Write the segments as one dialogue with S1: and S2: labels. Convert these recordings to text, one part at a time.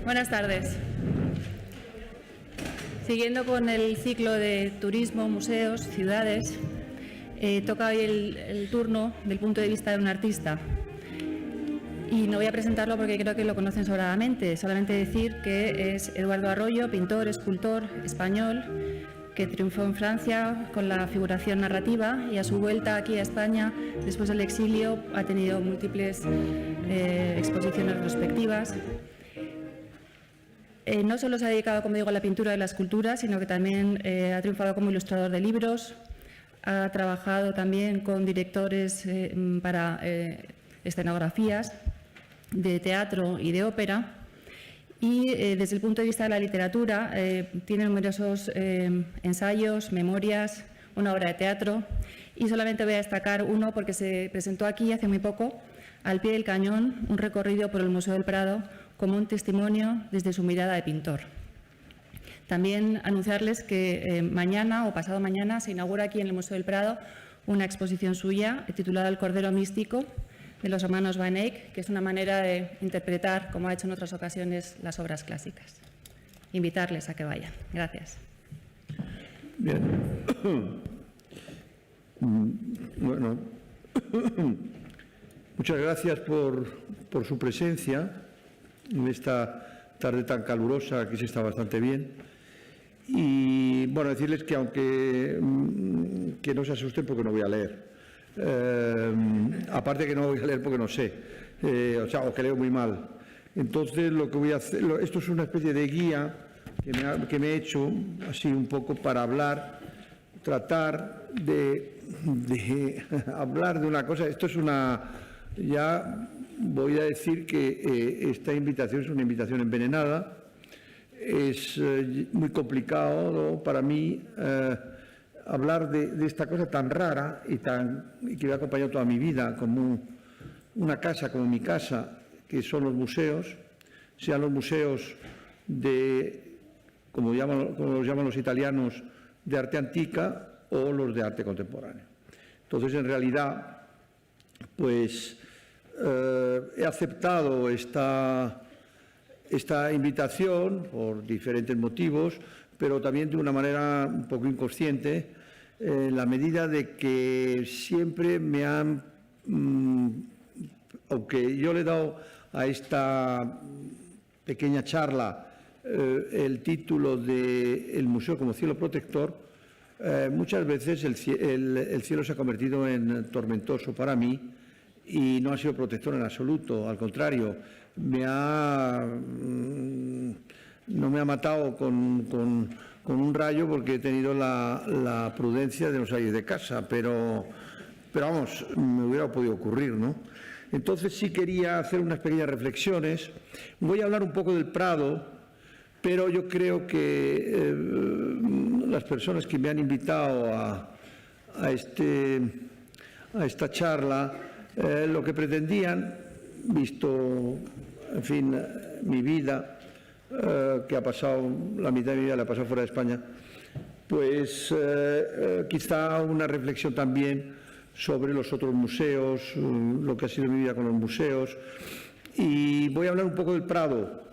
S1: Buenas tardes. Siguiendo con el ciclo de turismo, museos, ciudades, toca hoy el turno del punto de vista de un artista. Y no voy a presentarlo porque creo que lo conocen sobradamente. Solamente decir que es Eduardo Arroyo, pintor, escultor español, que triunfó en Francia con la figuración narrativa y a su vuelta aquí a España, después del exilio, ha tenido múltiples exposiciones retrospectivas. No solo se ha dedicado, como digo, a la pintura y a la escultura, sino que también ha triunfado como ilustrador de libros, ha trabajado también con directores para escenografías de teatro y de ópera. Y desde el punto de vista de la literatura, tiene numerosos ensayos, memorias, una obra de teatro. Y solamente voy a destacar uno porque se presentó aquí hace muy poco, Al pie del cañón, un recorrido por el Museo del Prado como un testimonio desde su mirada de pintor. También anunciarles que mañana o pasado mañana se inaugura aquí en el Museo del Prado una exposición suya titulada El Cordero Místico, de los hermanos Van Eyck, que es una manera de interpretar, como ha hecho en otras ocasiones, las obras clásicas. Invitarles a que vayan. Gracias.
S2: Bien. Bueno, muchas gracias por su presencia en esta tarde tan calurosa, que se está bastante bien. Y, bueno, decirles que aunque que no se asusten porque no voy a leer. Aparte que no voy a leer porque no sé, o que leo muy mal. Entonces lo que voy a hacer, esto es una especie de guía que me he hecho así un poco para hablar, tratar de hablar de una cosa. Esto es ya voy a decir que esta invitación es una invitación envenenada. Es muy complicado, ¿no?, para mí hablar de esta cosa tan rara y que me ha acompañado toda mi vida, como una casa, como mi casa, que son los museos, sean los museos como los llaman los italianos, de arte antica o los de arte contemporáneo. Entonces, en realidad, pues he aceptado esta invitación por diferentes motivos, pero también de una manera un poco inconsciente, en la medida de que siempre me han, aunque yo le he dado a esta pequeña charla el título de El Museo como Cielo Protector, muchas veces el cielo se ha convertido en tormentoso para mí y no ha sido protector en absoluto. Al contrario, no me ha matado con un rayo porque he tenido la prudencia de no salir de casa, pero vamos, me hubiera podido ocurrir, ¿no? Entonces sí quería hacer unas pequeñas reflexiones. Voy a hablar un poco del Prado, pero yo creo que las personas que me han invitado a esta charla, lo que pretendían, visto, en fin, mi vida, que ha pasado, la mitad de mi vida la ha pasado fuera de España, pues quizá una reflexión también sobre los otros museos, lo que ha sido mi vida con los museos. Y voy a hablar un poco del Prado,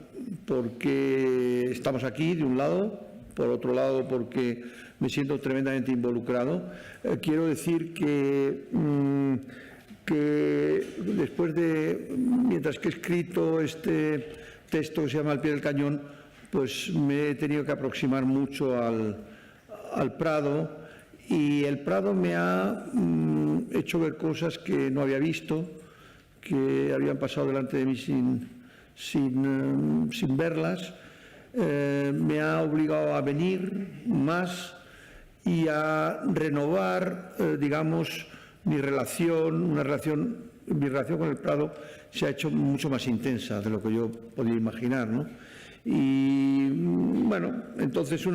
S2: porque estamos aquí de un lado, por otro lado porque me siento tremendamente involucrado. Quiero decir que después mientras que he escrito este texto que se llama Al pie del cañón, pues me he tenido que aproximar mucho al Prado, y el Prado me ha hecho ver cosas que no había visto, que habían pasado delante de mí sin verlas. Me ha obligado a venir más y a renovar, digamos, mi relación con el Prado se ha hecho mucho más intensa de lo que yo podía imaginar, ¿no? Y bueno, entonces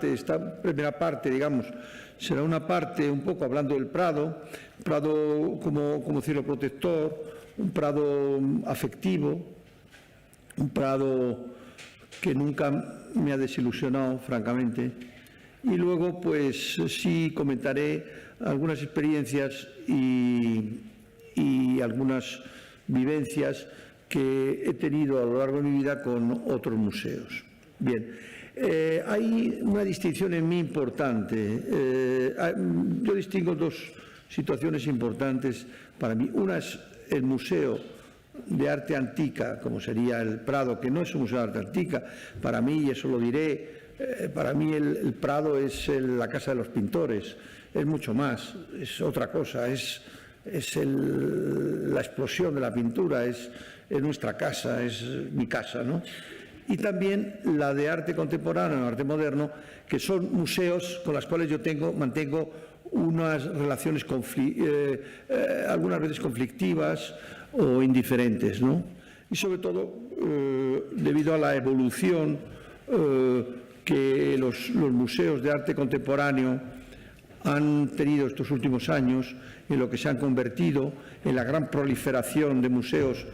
S2: esta primera parte, digamos, será una parte un poco hablando del Prado como cielo protector, un Prado afectivo, un Prado que nunca me ha desilusionado, francamente. Y luego, pues sí comentaré algunas experiencias y algunas vivencias que he tenido a lo largo de mi vida con otros museos. Bien, hay una distinción en mí importante. Yo distingo dos situaciones importantes para mí. Una es el Museo de Arte Antica, como sería el Prado, que no es un museo de arte antica. Para mí, y eso lo diré, para mí el Prado es la casa de los pintores, es mucho más, es otra cosa, es la explosión de la pintura, es nuestra casa, es mi casa, ¿no? Y también la de arte contemporáneo, arte moderno, que son museos con los cuales yo mantengo unas relaciones algunas veces conflictivas o indiferentes, ¿no? Y sobre todo debido a la evolución que los museos de arte contemporáneo han tenido estos últimos años, en lo que se han convertido en la gran proliferación de museos.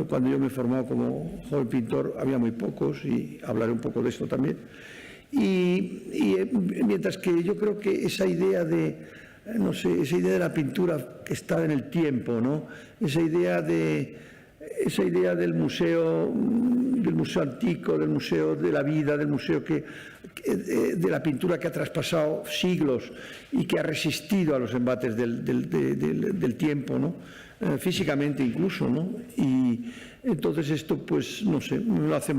S2: Cuando yo me formé como joven pintor había muy pocos, y hablaré un poco de esto también. Y mientras que yo creo que esa idea de la pintura que está en el tiempo, ¿no? Esa idea del museo antico, del museo de la vida, del museo de la pintura que ha traspasado siglos y que ha resistido a los embates del tiempo, ¿no? Físicamente incluso, ¿no? Y entonces esto, pues, no sé, me lo hace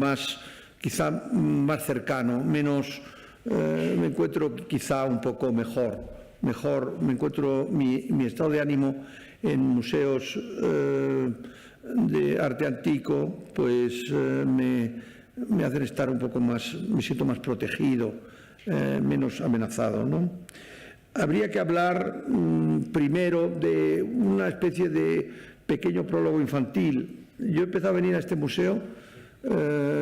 S2: quizá más cercano, menos, me encuentro quizá un poco mejor, me encuentro mi estado de ánimo en museos de arte antico, pues me hacen estar un poco más, me siento más protegido, menos amenazado, ¿no? Habría que hablar primero de una especie de pequeño prólogo infantil. Yo he empezado a venir a este museo,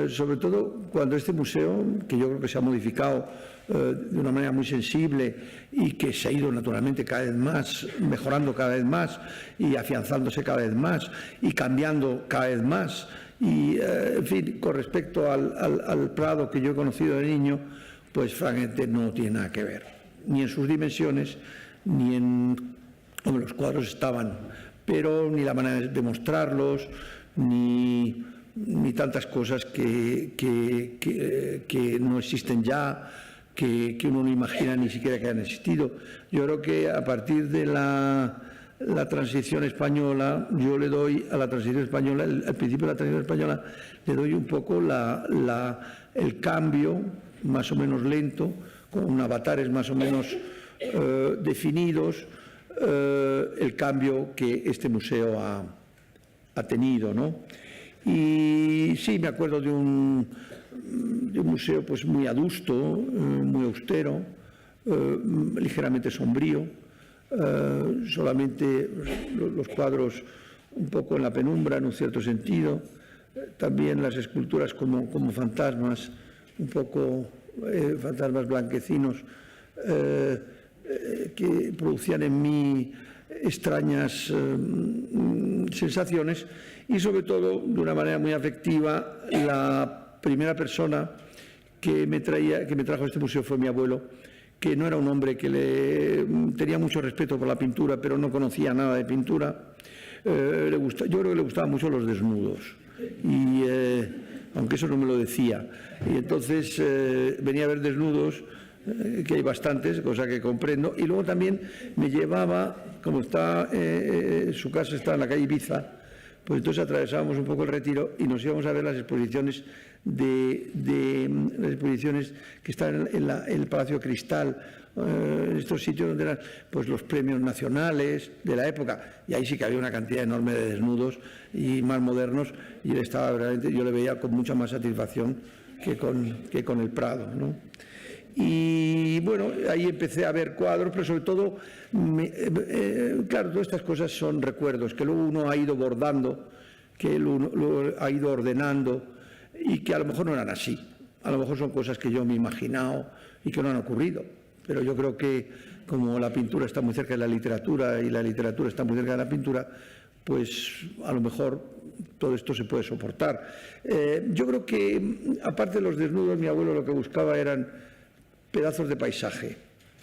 S2: sobre todo cuando este museo, que yo creo que se ha modificado de una manera muy sensible y que se ha ido naturalmente cada vez más, mejorando cada vez más y afianzándose cada vez más y cambiando cada vez más. Y, en fin, con respecto al Prado que yo he conocido de niño, pues francamente no tiene nada que ver, ni en sus dimensiones, ni en... Hombre, los cuadros estaban, pero ni la manera de mostrarlos, ni tantas cosas que no existen ya, que uno no imagina ni siquiera que hayan existido. Yo creo que a partir de la transición española, yo le doy a la transición española, al principio de la transición española, le doy un poco el cambio, más o menos lento, con avatares más o menos definidos, el cambio que este museo ha tenido, ¿no? Y sí, me acuerdo de un museo pues muy adusto, muy austero, ligeramente sombrío, solamente los cuadros un poco en la penumbra, en un cierto sentido, también las esculturas como fantasmas, un poco fantasmas blanquecinos, que producían en mí extrañas sensaciones, y sobre todo, de una manera muy afectiva, la primera persona que me trajo a este museo fue mi abuelo, que no era un hombre que tenía mucho respeto por la pintura, pero no conocía nada de pintura. Yo creo que le gustaban mucho los desnudos, y aunque eso no me lo decía. Y entonces venía a ver desnudos, que hay bastantes, cosa que comprendo, y luego también me llevaba, como su casa está en la calle Ibiza, pues entonces atravesábamos un poco el Retiro y nos íbamos a ver las exposiciones las exposiciones que están en el Palacio Cristal, en estos sitios donde eran pues los premios nacionales de la época, y ahí sí que había una cantidad enorme de desnudos y más modernos, y yo le veía con mucha más satisfacción que con el Prado, ¿no? Y bueno, ahí empecé a ver cuadros, pero sobre todo, claro, todas estas cosas son recuerdos que luego uno ha ido bordando, que uno ha ido ordenando, y que a lo mejor no eran así. A lo mejor son cosas que yo me he imaginado y que no han ocurrido. Pero yo creo que como la pintura está muy cerca de la literatura y la literatura está muy cerca de la pintura, pues a lo mejor todo esto se puede soportar. Yo creo que, aparte de los desnudos, mi abuelo lo que buscaba eran pedazos de paisaje,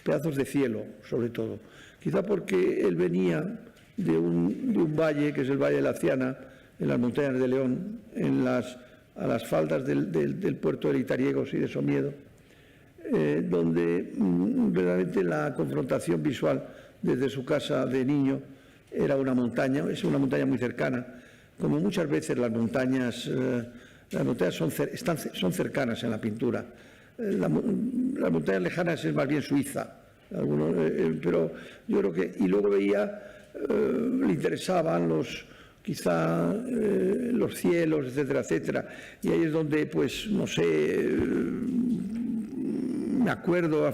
S2: pedazos de cielo, sobre todo. Quizá porque él venía de un valle, que es el Valle de la Ciana, en las montañas de León, a las faldas del puerto de Litariegos y de Somiedo, donde verdaderamente la confrontación visual desde su casa de niño era una montaña, es una montaña muy cercana, como muchas veces las montañas son cercanas en la pintura. Las montañas lejanas es más bien Suiza, pero yo creo que, y luego veía, le interesaban los cielos, etcétera, etcétera, y ahí es donde, pues, no sé, me acuerdo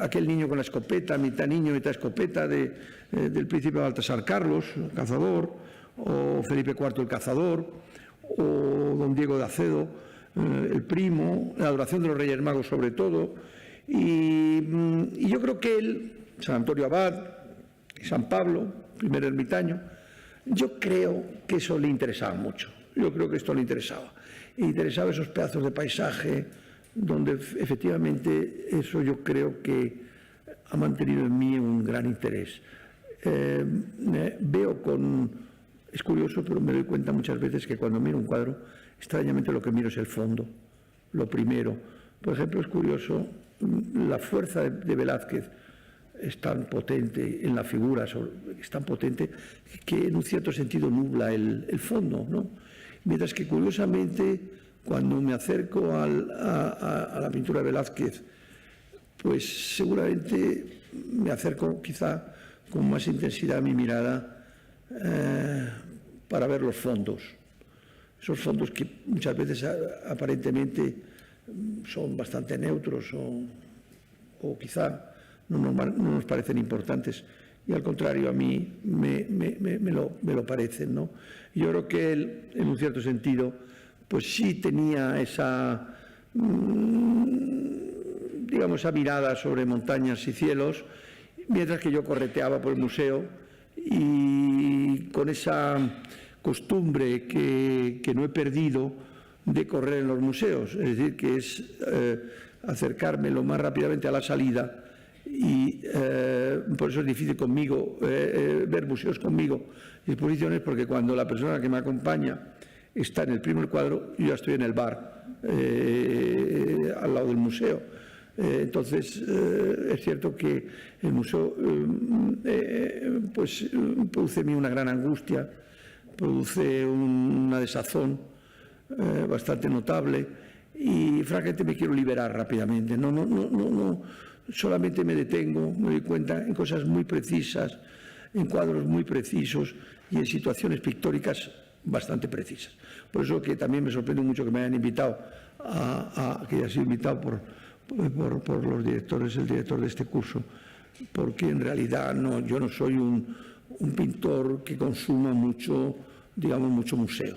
S2: aquel niño con la escopeta, mitad niño, mitad escopeta, del príncipe Baltasar Carlos, el cazador, o Felipe IV el cazador, o don Diego de Acedo, el primo, la adoración de los Reyes Magos sobre todo, y yo creo que él, San Antonio Abad, San Pablo, primer ermitaño, yo creo que eso le interesaba mucho, yo creo que esto le interesaba esos pedazos de paisaje donde efectivamente eso yo creo que ha mantenido en mí un gran interés. Es curioso, pero me doy cuenta muchas veces que cuando miro un cuadro, extrañamente lo que miro es el fondo, lo primero. Por ejemplo, es curioso, la fuerza de Velázquez es tan potente en la figura, es tan potente que en un cierto sentido nubla el fondo, ¿no? Mientras que curiosamente, cuando me acerco a la pintura de Velázquez, pues seguramente me acerco quizá con más intensidad a mi mirada para ver los fondos. Esos fondos que muchas veces aparentemente son bastante neutros o quizá no nos parecen importantes, y al contrario a mí me lo parecen, ¿no? Yo creo que él, en un cierto sentido, pues sí tenía esa esa mirada sobre montañas y cielos, mientras que yo correteaba por el museo y con esa costumbre que no he perdido de correr en los museos, es decir, que es acercarme lo más rápidamente a la salida, y por eso es difícil conmigo ver museos conmigo y exposiciones, porque cuando la persona que me acompaña está en el primer cuadro, yo ya estoy en el bar al lado del museo. Entonces es cierto que el museo pues produce en mí una gran angustia, produce una desazón bastante notable, y francamente me quiero liberar rápidamente. No solamente me detengo, me doy cuenta en cosas muy precisas, en cuadros muy precisos y en situaciones pictóricas bastante precisas. Por eso que también me sorprende mucho que me hayan invitado que haya sido invitado por los directores, el director de este curso, porque en realidad yo no soy un pintor que consuma mucho museo.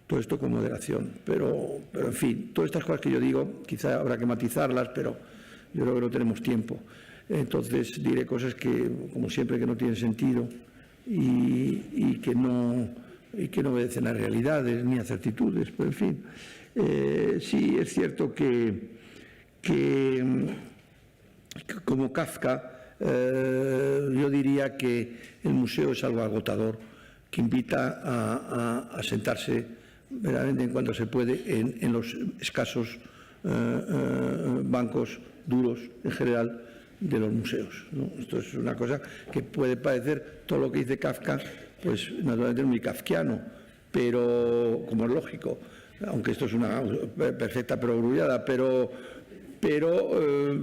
S2: Todo esto con moderación, pero en fin, todas estas cosas que yo digo, quizá habrá que matizarlas, pero yo creo que no tenemos tiempo. Entonces diré cosas que, como siempre, que no tienen sentido y que no obedecen a realidades ni a certitudes, pero en fin. Sí, es cierto que como Kafka, yo diría que el museo es algo agotador, que invita a sentarse verdaderamente en cuanto se puede en los escasos bancos duros en general de los museos, ¿no? Esto es una cosa que puede parecer, todo lo que dice Kafka, pues naturalmente es muy kafkiano, pero como es lógico, aunque esto es una perfecta perogrullada, pero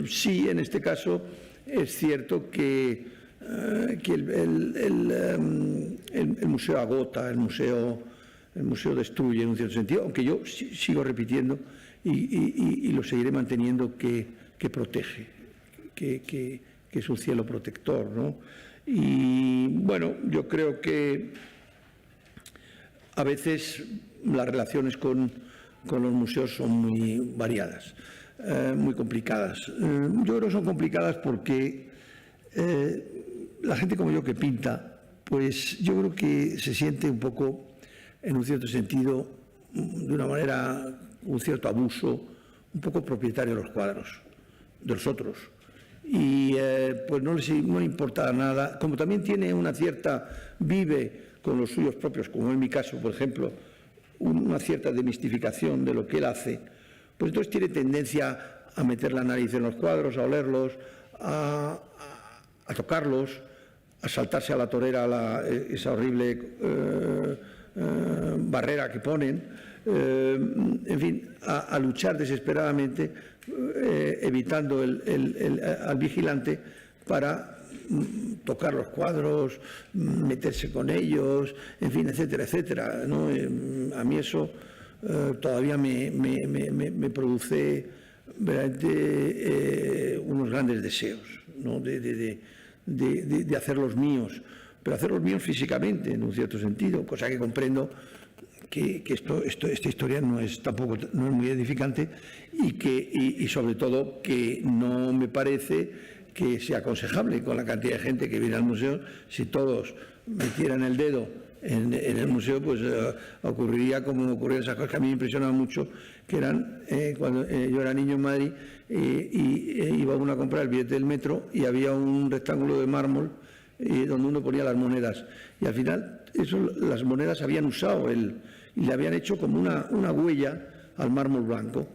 S2: sí, en este caso es cierto que el museo agota, el museo destruye en un cierto sentido, aunque yo sigo repitiendo y lo seguiré manteniendo, que protege, que es un cielo protector, ¿no? Y bueno, yo creo que a veces las relaciones con los museos son muy variadas, muy complicadas. Yo creo que son complicadas porque la gente como yo que pinta, pues yo creo que se siente un poco, en un cierto sentido, de una manera, un cierto abuso, un poco propietario de los cuadros, de los otros. y pues no le importa nada, como también tiene una cierta, vive con los suyos propios, como en mi caso, por ejemplo, una cierta demistificación de lo que él hace, pues entonces tiene tendencia a meter la nariz en los cuadros, a olerlos, a tocarlos, a saltarse a la torera esa horrible barrera que ponen, en fin, a luchar desesperadamente, evitando al vigilante para tocar los cuadros, meterse con ellos, en fin, etcétera, etcétera, ¿no? A mí eso todavía me produce verdaderamente unos grandes deseos, ¿no? de hacerlos míos, pero hacerlos míos físicamente, en un cierto sentido, cosa que comprendo que esta historia no es muy edificante y sobre todo que no me parece que sea aconsejable con la cantidad de gente que viene al museo. Si todos metieran el dedo en el museo, pues ocurriría como ocurrían esas cosas que a mí me impresionaban mucho, que eran cuando yo era niño en Madrid y iba uno a comprar el billete del metro y había un rectángulo de mármol donde uno ponía las monedas, y al final las monedas habían usado y le habían hecho como una huella al mármol blanco.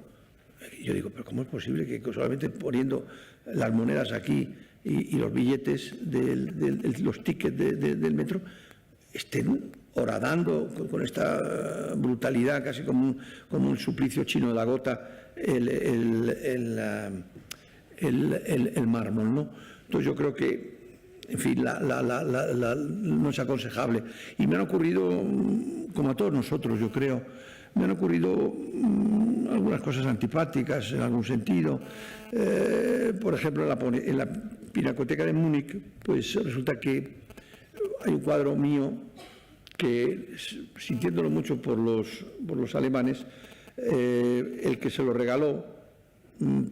S2: Y yo digo, pero ¿cómo es posible que solamente poniendo las monedas aquí y los billetes, los tickets del metro, estén horadando con esta brutalidad, casi como un suplicio chino de la gota, el mármol, ¿no? Entonces yo creo que, en fin, no es aconsejable. Y me han ocurrido, como a todos nosotros, yo creo, me han ocurrido algunas cosas antipáticas en algún sentido. Por ejemplo, en la Pinacoteca de Múnich, pues resulta que hay un cuadro mío que, sintiéndolo mucho por los alemanes, el que se lo regaló,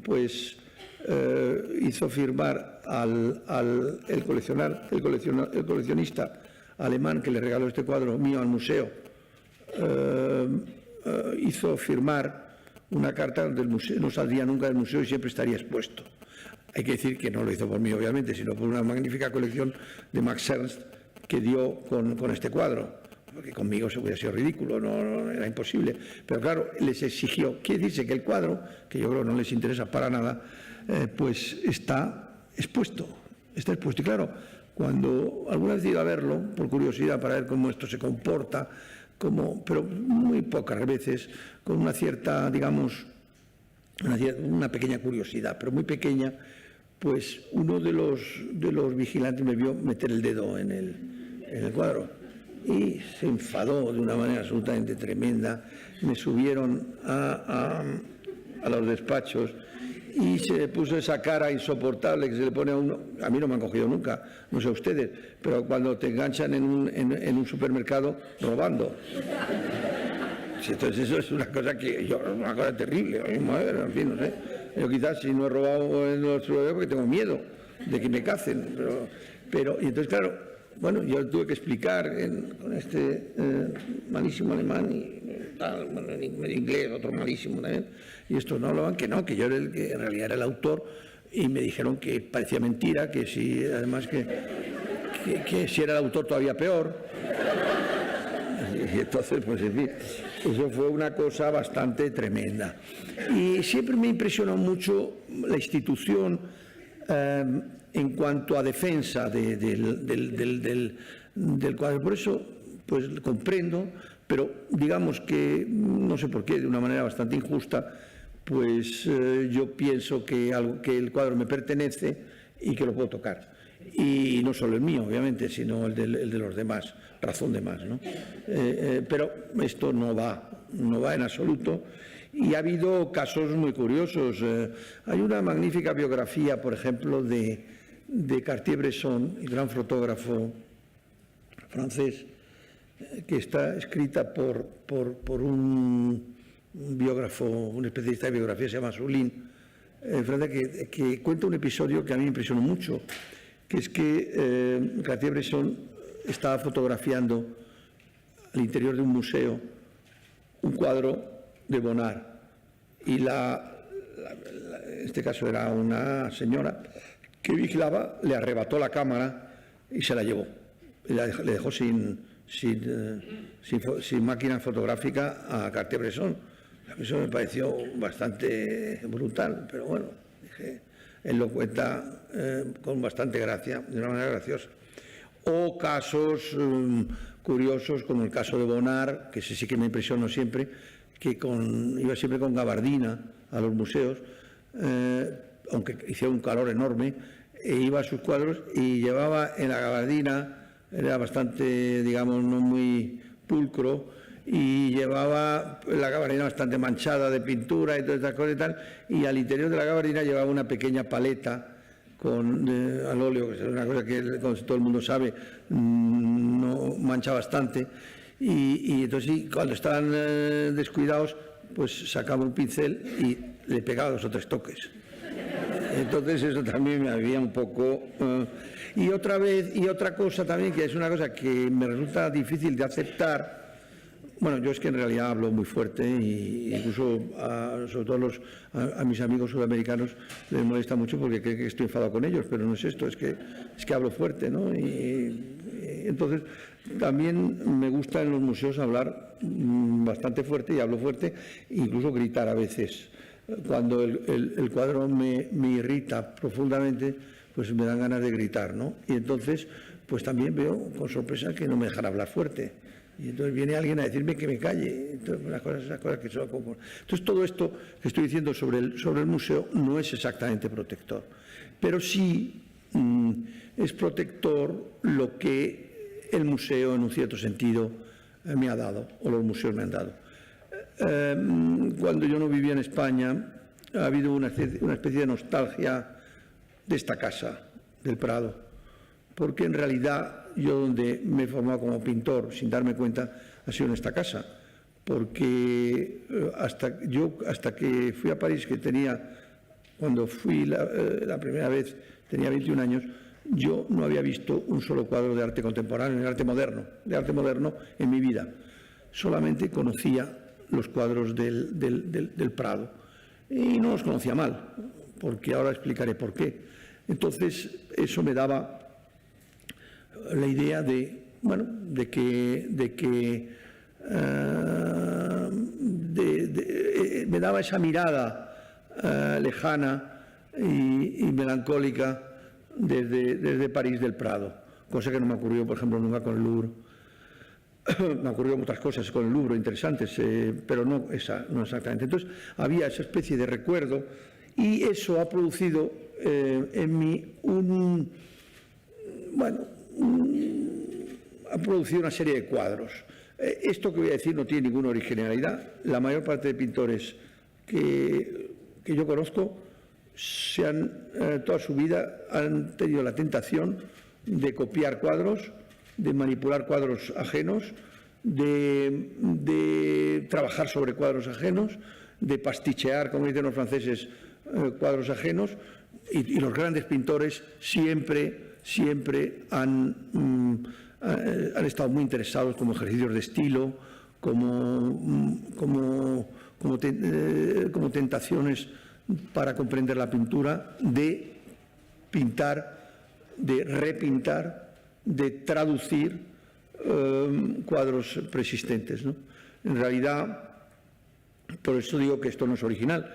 S2: pues hizo firmar el coleccionista alemán que le regaló este cuadro mío al museo, hizo firmar una carta donde el museo no saldría nunca del museo y siempre estaría expuesto. Hay que decir que no lo hizo por mí, obviamente, sino por una magnífica colección de Max Ernst que dio con este cuadro, porque conmigo se hubiera sido ridículo, no era imposible. Pero claro, les exigió, quiere decirse que el cuadro, que yo creo que no les interesa para nada, pues está expuesto. Y claro, cuando alguna vez he ido a verlo, por curiosidad, para ver cómo esto se comporta, pero muy pocas veces, con una cierta, digamos, una pequeña curiosidad, pero muy pequeña, pues uno de los vigilantes me vio meter el dedo en el cuadro y se enfadó de una manera absolutamente tremenda. Me subieron a los despachos y se puso esa cara insoportable que se le pone a uno. A mí no me han cogido nunca, no sé ustedes, pero cuando te enganchan en un supermercado robando. Entonces eso es una cosa una cosa terrible, en fin, no sé. Yo quizás si no he robado en los supermercados porque tengo miedo de que me cacen, y entonces claro, bueno, yo tuve que explicar con este malísimo alemán y tal, bueno, en inglés, otro malísimo también, y estos no hablaban, que yo era el que en realidad era el autor, y me dijeron que parecía mentira, que si, además que si era el autor todavía peor. Y entonces, pues en fin, eso fue una cosa bastante tremenda. Y siempre me impresionó mucho la institución en cuanto a defensa del cuadro. Por eso, pues comprendo, pero digamos que, no sé por qué, de una manera bastante injusta, pues yo pienso que el cuadro me pertenece y que lo puedo tocar. Y no solo el mío, obviamente, sino el de los demás, razón de más, ¿no? Pero esto no va en absoluto. Y ha habido casos muy curiosos. Hay una magnífica biografía, por ejemplo, de Cartier-Bresson, el gran fotógrafo francés, que está escrita por un biógrafo, un especialista de biografía, se llama Soulin, que cuenta un episodio que a mí me impresionó mucho, que es que Cartier-Bresson estaba fotografiando al interior de un museo un cuadro de Bonnard, y en este caso era una señora que vigilaba le arrebató la cámara y se la llevó. Le dejó sin máquina fotográfica a Cartier-Bresson. Eso me pareció bastante brutal, pero bueno, dije, él lo cuenta con bastante gracia, de una manera graciosa. O casos curiosos, como el caso de Bonnard, que ese sí que me impresionó siempre, que iba siempre con gabardina a los museos, aunque hiciera un calor enorme, e iba a sus cuadros y llevaba en la gabardina, era bastante, digamos, no muy pulcro, y llevaba la gabardina bastante manchada de pintura y todas estas cosas y tal, y al interior de la gabardina llevaba una pequeña paleta al óleo, que es una cosa que, como todo el mundo sabe, no mancha bastante, y entonces cuando estaban descuidados, pues sacaba un pincel y le pegaba 2 o 3 toques. Entonces eso también me había un poco... y otra cosa también, que es una cosa que me resulta difícil de aceptar. Bueno, yo es que en realidad hablo muy fuerte, y incluso sobre todo a mis amigos sudamericanos les molesta mucho porque creen que estoy enfadado con ellos, pero no es esto, es que hablo fuerte, ¿no? Y entonces también me gusta en los museos hablar bastante fuerte, y hablo fuerte, incluso gritar a veces. Cuando el cuadro me irrita profundamente, pues me dan ganas de gritar, ¿no? Y entonces, pues también veo con sorpresa que no me dejan hablar fuerte. Y entonces viene alguien a decirme que me calle. Entonces, esas cosas que son como... Entonces, todo esto que estoy diciendo sobre el museo no es exactamente protector, pero sí es protector lo que el museo, en un cierto sentido, me ha dado, o los museos me han dado. Cuando yo no vivía en España, ha habido una especie de nostalgia de esta casa, del Prado, porque en realidad yo, donde me he formado como pintor sin darme cuenta, ha sido en esta casa, porque hasta que fui a París, cuando fui la primera vez, tenía 21 años, yo no había visto un solo cuadro de arte contemporáneo, de arte moderno en mi vida. Solamente conocía los cuadros del Prado, y no los conocía mal, porque ahora explicaré por qué. Entonces eso me daba la idea me daba esa mirada lejana y melancólica desde París del Prado, cosa que no me ocurrió, por ejemplo, nunca con el Louvre. Me ocurrieron otras cosas con el Louvre interesantes, pero no exactamente. Entonces había esa especie de recuerdo, y eso ha producido en mí ha producido una serie de cuadros. Esto que voy a decir no tiene ninguna originalidad. La mayor parte de pintores que yo conozco toda su vida han tenido la tentación de copiar cuadros, de manipular cuadros ajenos, de trabajar sobre cuadros ajenos, de pastichear, como dicen los franceses, cuadros ajenos, y los grandes pintores siempre han estado muy interesados como ejercicios de estilo, como tentaciones para comprender la pintura, de pintar, de repintar, de traducir cuadros preexistentes, ¿no? En realidad, por eso digo que esto no es original,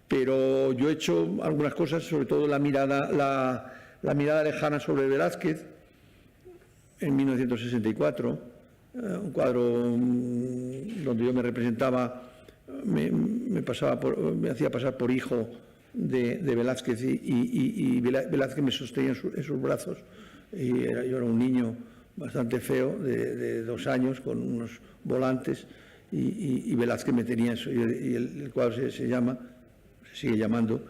S2: pero yo he hecho algunas cosas, sobre todo la mirada lejana sobre Velázquez, en 1964, un cuadro donde yo me representaba, me hacía pasar por hijo de Velázquez, y Velázquez me sostenía en sus brazos, y yo era un niño bastante feo, de 2 años, con unos volantes, y Velázquez me tenía eso, y el cuadro se sigue llamando,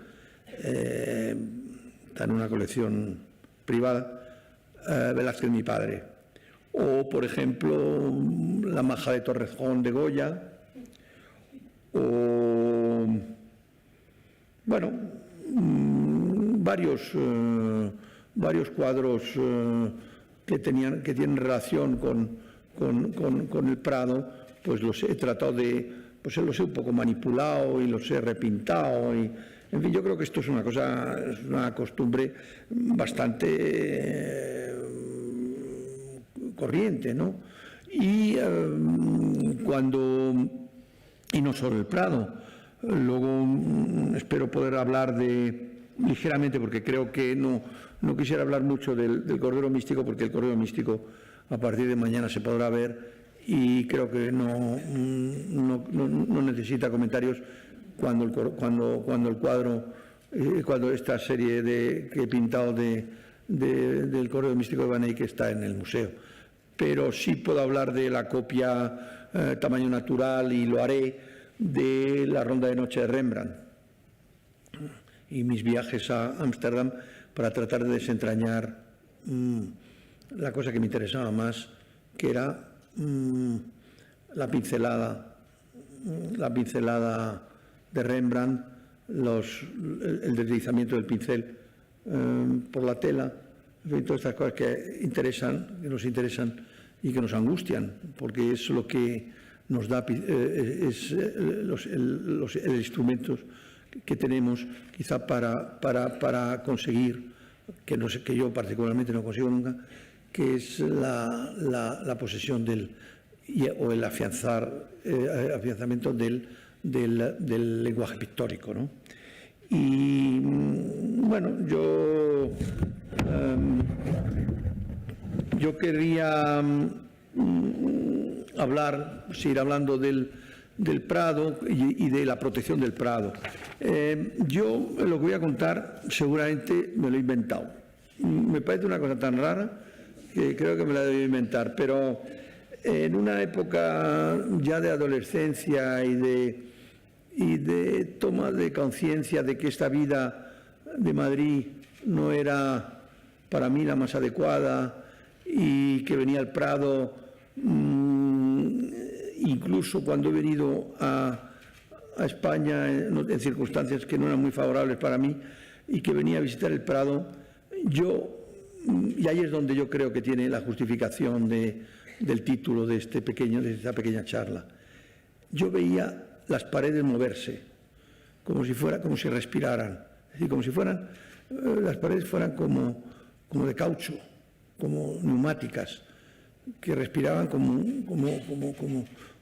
S2: está en una colección privada, Velázquez mi padre. O, por ejemplo, la maja de Torrejón de Goya, o, bueno, varios cuadros que tienen relación con el Prado, pues los he tratado los he un poco manipulado y los he repintado, En fin, yo creo que esto es una costumbre bastante corriente, ¿no? Y no solo el Prado. Luego espero poder hablar ligeramente, porque creo que no quisiera hablar mucho del Cordero Místico, porque el Cordero Místico a partir de mañana se podrá ver y creo que no necesita comentarios cuando esta serie que he pintado del Cordero Místico de Van Eyck está en el museo. Pero sí puedo hablar de la copia tamaño natural, y lo haré, de la Ronda de Noche de Rembrandt y mis viajes a Ámsterdam para tratar de desentrañar la cosa que me interesaba más, que era la pincelada de Rembrandt, el deslizamiento del pincel por la tela, en fin, todas estas cosas que nos interesan y que nos angustian, porque es lo que nos da el instrumentos que tenemos quizá para conseguir, que yo particularmente no consigo nunca, que es la posesión o el afianzamiento del lenguaje pictórico, ¿no? Y bueno, yo querría seguir hablando del Prado y de la protección del Prado. Yo lo que voy a contar seguramente me lo he inventado. Me parece una cosa tan rara que creo que me la debo inventar, pero en una época ya de adolescencia y de toma de conciencia de que esta vida de Madrid no era para mí la más adecuada y que venía al Prado, incluso cuando he venido a España en circunstancias que no eran muy favorables para mí, y que venía a visitar el Prado, y ahí es donde yo creo que tiene la justificación del título de esta pequeña charla. Yo veía las paredes moverse, como si respiraran, es decir, como si las paredes fueran como de caucho, como neumáticas, que respiraban como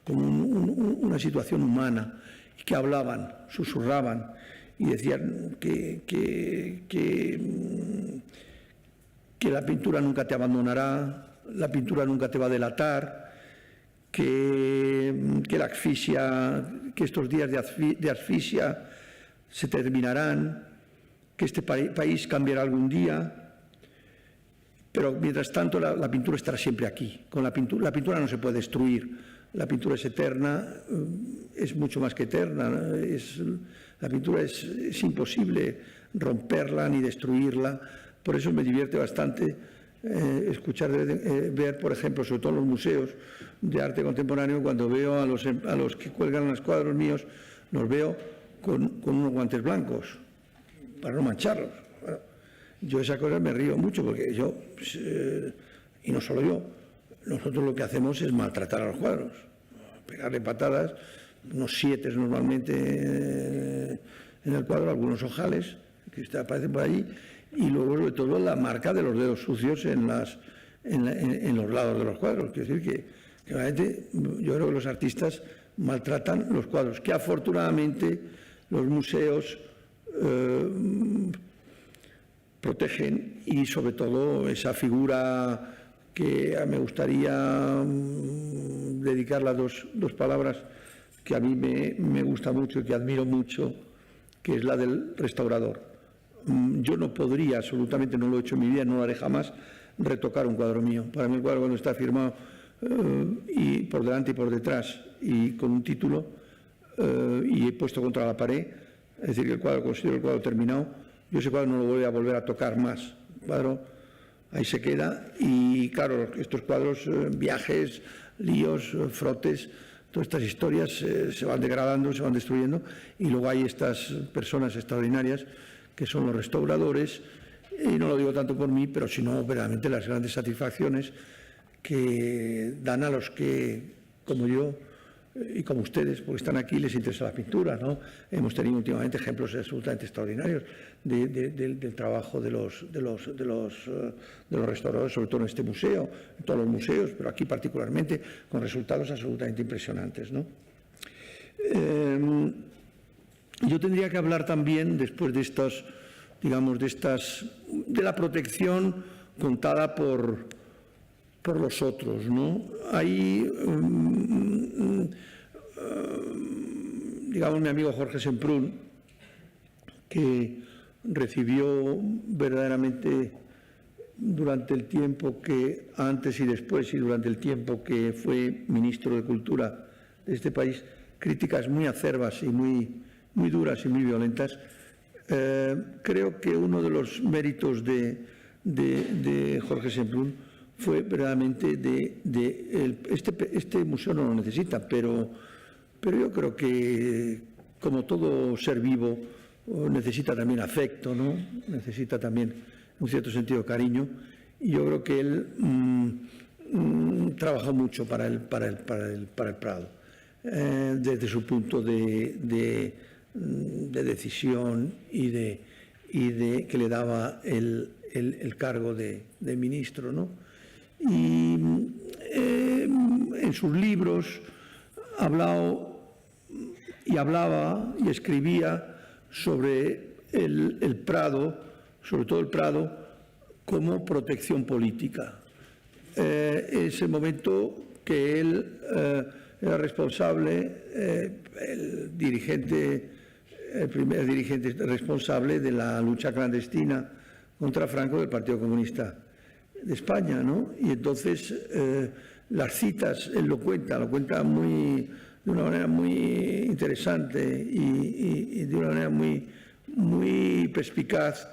S2: una situación humana, y que hablaban, susurraban y decían que la pintura nunca te abandonará, la pintura nunca te va a delatar, que estos días de asfixia se terminarán, que este país cambiará algún día. Pero mientras tanto la pintura estará siempre aquí. La pintura no se puede destruir, la pintura es eterna, es mucho más que eterna. La pintura es imposible romperla ni destruirla. Por eso me divierte bastante ver, por ejemplo, sobre todo en los museos de arte contemporáneo, cuando veo a los que cuelgan los cuadros míos, los veo con unos guantes blancos para no mancharlos. Bueno, yo esa cosa me río mucho, porque y no solo yo, nosotros lo que hacemos es maltratar a los cuadros, pegarle patadas, unos 7 normalmente en el cuadro, algunos ojales que aparecen por allí, y luego sobre todo la marca de los dedos sucios en los lados de los cuadros. Quiero decir que realmente yo creo que los artistas maltratan los cuadros, que afortunadamente los museos protegen, y sobre todo esa figura que me gustaría dedicarle dos palabras que a mí me gusta mucho y que admiro mucho, que es la del restaurador. Yo no podría, absolutamente no lo he hecho en mi vida, no lo haré jamás, retocar un cuadro mío. Para mí el cuadro, cuando está firmado y por delante y por detrás y con un título y he puesto contra la pared, es decir, que el cuadro, considero el cuadro terminado, yo ese cuadro no lo voy a volver a tocar más. El cuadro ahí se queda, y claro, estos cuadros, viajes, líos, frotes, todas estas historias se van degradando, se van destruyendo, y luego hay estas personas extraordinarias que son los restauradores, y no lo digo tanto por mí, pero sino verdaderamente las grandes satisfacciones que dan a los que, como yo, y como ustedes, porque están aquí, les interesa la pintura, ¿no? Hemos tenido últimamente ejemplos absolutamente extraordinarios del trabajo de los restauradores, sobre todo en este museo, en todos los museos, pero aquí particularmente, con resultados absolutamente impresionantes, ¿no? Yo tendría que hablar también, después de estos, digamos, de la protección contada por los otros, ¿no? Hay, digamos, mi amigo Jorge Semprún, que recibió verdaderamente durante el tiempo que, antes y después, y durante el tiempo que fue ministro de Cultura de este país, críticas muy acerbas y muy duras y muy violentas. Creo que uno de los méritos de Jorge Semprún fue verdaderamente este museo no lo necesita, pero yo creo que, como todo ser vivo, necesita también afecto, ¿no? Necesita también un cierto sentido de cariño, y yo creo que él trabajó mucho para el Prado, desde su punto de decisión y de que le daba el cargo de ministro, ¿no? Y en sus libros hablaba y escribía sobre el Prado, sobre todo el Prado, como protección política. Ese momento que él era responsable, el primer dirigente responsable de la lucha clandestina contra Franco del Partido Comunista de España, ¿no? Y entonces las citas, él lo cuenta de una manera muy interesante y de una manera muy perspicaz,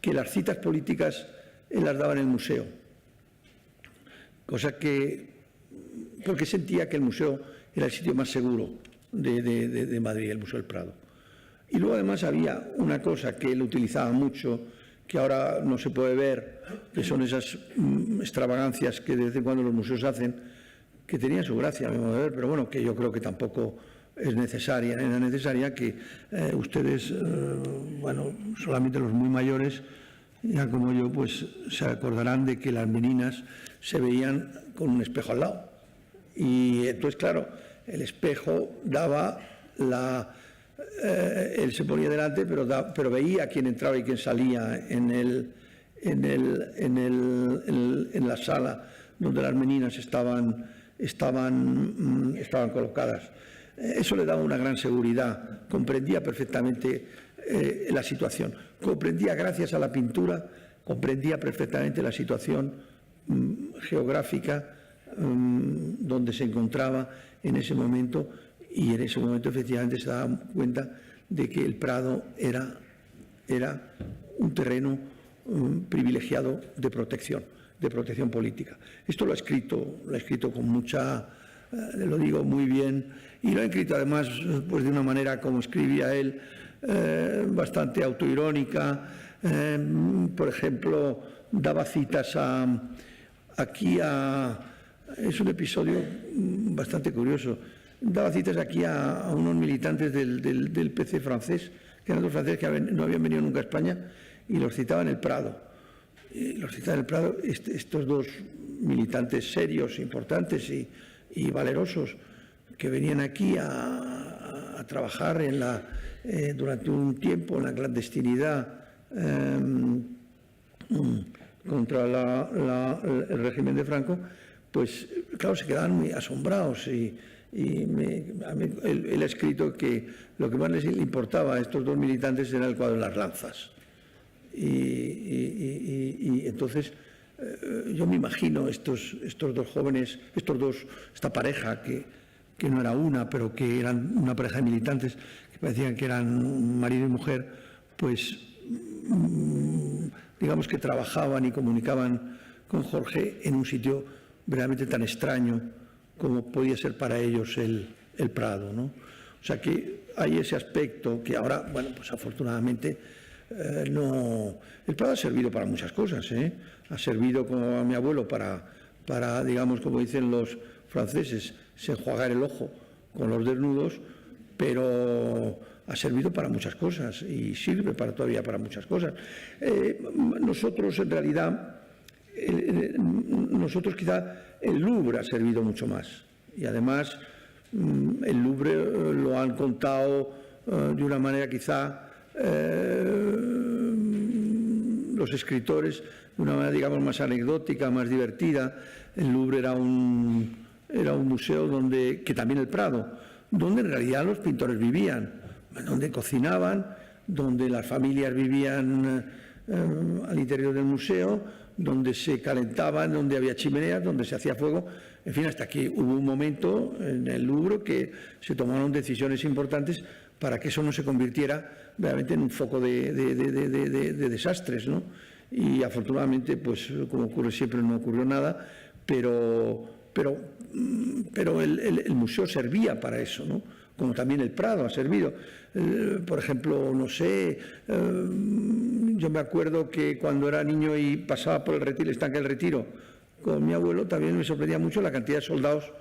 S2: que las citas políticas él las daba en el museo, cosa porque sentía que el museo era el sitio más seguro de Madrid, el Museo del Prado. Y luego además había una cosa que él utilizaba mucho, que ahora no se puede ver, que son esas extravagancias que de vez en cuando los museos hacen, que tenían su gracia, a mi modo de ver, pero bueno, que yo creo que tampoco es necesaria. Era necesaria que ustedes, bueno, solamente los muy mayores, ya como yo, pues se acordarán de que las meninas se veían con un espejo al lado. Y entonces, claro, el espejo daba él se ponía delante, pero veía quién entraba y quién salía en la sala donde las meninas estaban colocadas. Eso le daba una gran seguridad, comprendía perfectamente la situación, comprendía, gracias a la pintura, comprendía perfectamente la situación geográfica donde se encontraba en ese momento, y en ese momento efectivamente se daba cuenta de que el Prado era un terreno privilegiado de protección política. Esto lo ha escrito con mucha, lo digo muy bien, y lo ha escrito además pues de una manera, como escribía él, bastante autoirónica. Por ejemplo, daba citas es un episodio bastante curioso. Daba citas aquí a unos militantes del PC francés, que eran dos franceses que no habían venido nunca a España, y los citaba en el Prado. Estos dos militantes serios, importantes y valerosos, que venían aquí a trabajar durante un tiempo en la clandestinidad contra el régimen de Franco, pues claro, se quedaban muy asombrados y él ha escrito que lo que más les importaba a estos dos militantes era el cuadro de las lanzas. Y entonces yo me imagino estos dos jóvenes, esta pareja que no era una, pero que eran una pareja de militantes que parecían que eran marido y mujer, pues digamos que trabajaban y comunicaban con Jorge en un sitio verdaderamente tan extraño como podía ser para ellos el Prado, ¿no? O sea que hay ese aspecto que ahora, bueno, pues afortunadamente no. El Prado ha servido para muchas cosas, ¿eh? Ha servido, como a mi abuelo, para digamos, como dicen los franceses, se enjuagar el ojo con los desnudos, pero ha servido para muchas cosas y sirve todavía para muchas cosas. Nosotros, en realidad, quizá el Louvre ha servido mucho más. Y además, el Louvre lo han contado de una manera quizá los escritores, de una manera, digamos, más anecdótica, más divertida. El Louvre era un museo que también el Prado, donde en realidad los pintores vivían, donde cocinaban, donde las familias vivían al interior del museo, donde se calentaban, donde había chimeneas, donde se hacía fuego. En fin, hasta que hubo un momento en el Louvre que se tomaron decisiones importantes para que eso no se convirtiera realmente en un foco de desastres, ¿no? Y afortunadamente, pues como ocurre siempre, no ocurrió nada, pero el museo servía para eso, ¿no? Como también el Prado ha servido. Por ejemplo, no sé, yo me acuerdo que cuando era niño y pasaba por el estanque del Retiro, con mi abuelo, también me sorprendía mucho la cantidad de soldados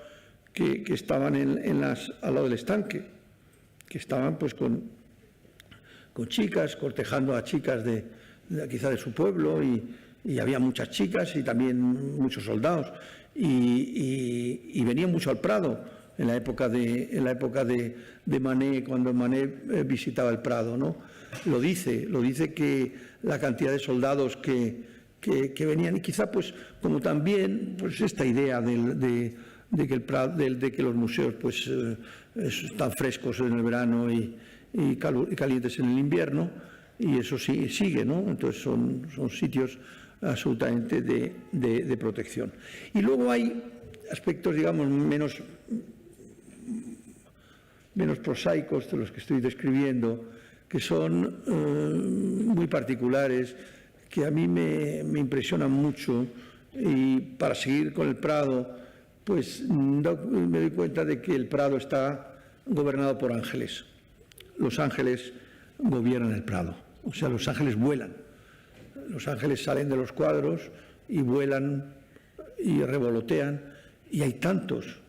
S2: que estaban al lado del estanque, que estaban pues con chicas, cortejando a chicas quizá de su pueblo, y había muchas chicas y también muchos soldados, y venían mucho al Prado en la época de Manet, cuando Manet visitaba el Prado, ¿no? Lo dice que la cantidad de soldados que venían, y quizá pues como también pues esta idea de que los museos pues están frescos en el verano y calientes en el invierno, y eso sí sigue, ¿no? Entonces son sitios absolutamente de protección. Y luego hay aspectos, digamos, menos prosaicos de los que estoy describiendo, que son muy particulares, que a mí me impresionan mucho, y para seguir con el Prado, pues me doy cuenta de que el Prado está gobernado por ángeles. Los ángeles gobiernan el Prado, o sea, los ángeles vuelan. Los ángeles salen de los cuadros y vuelan y revolotean, y hay tantos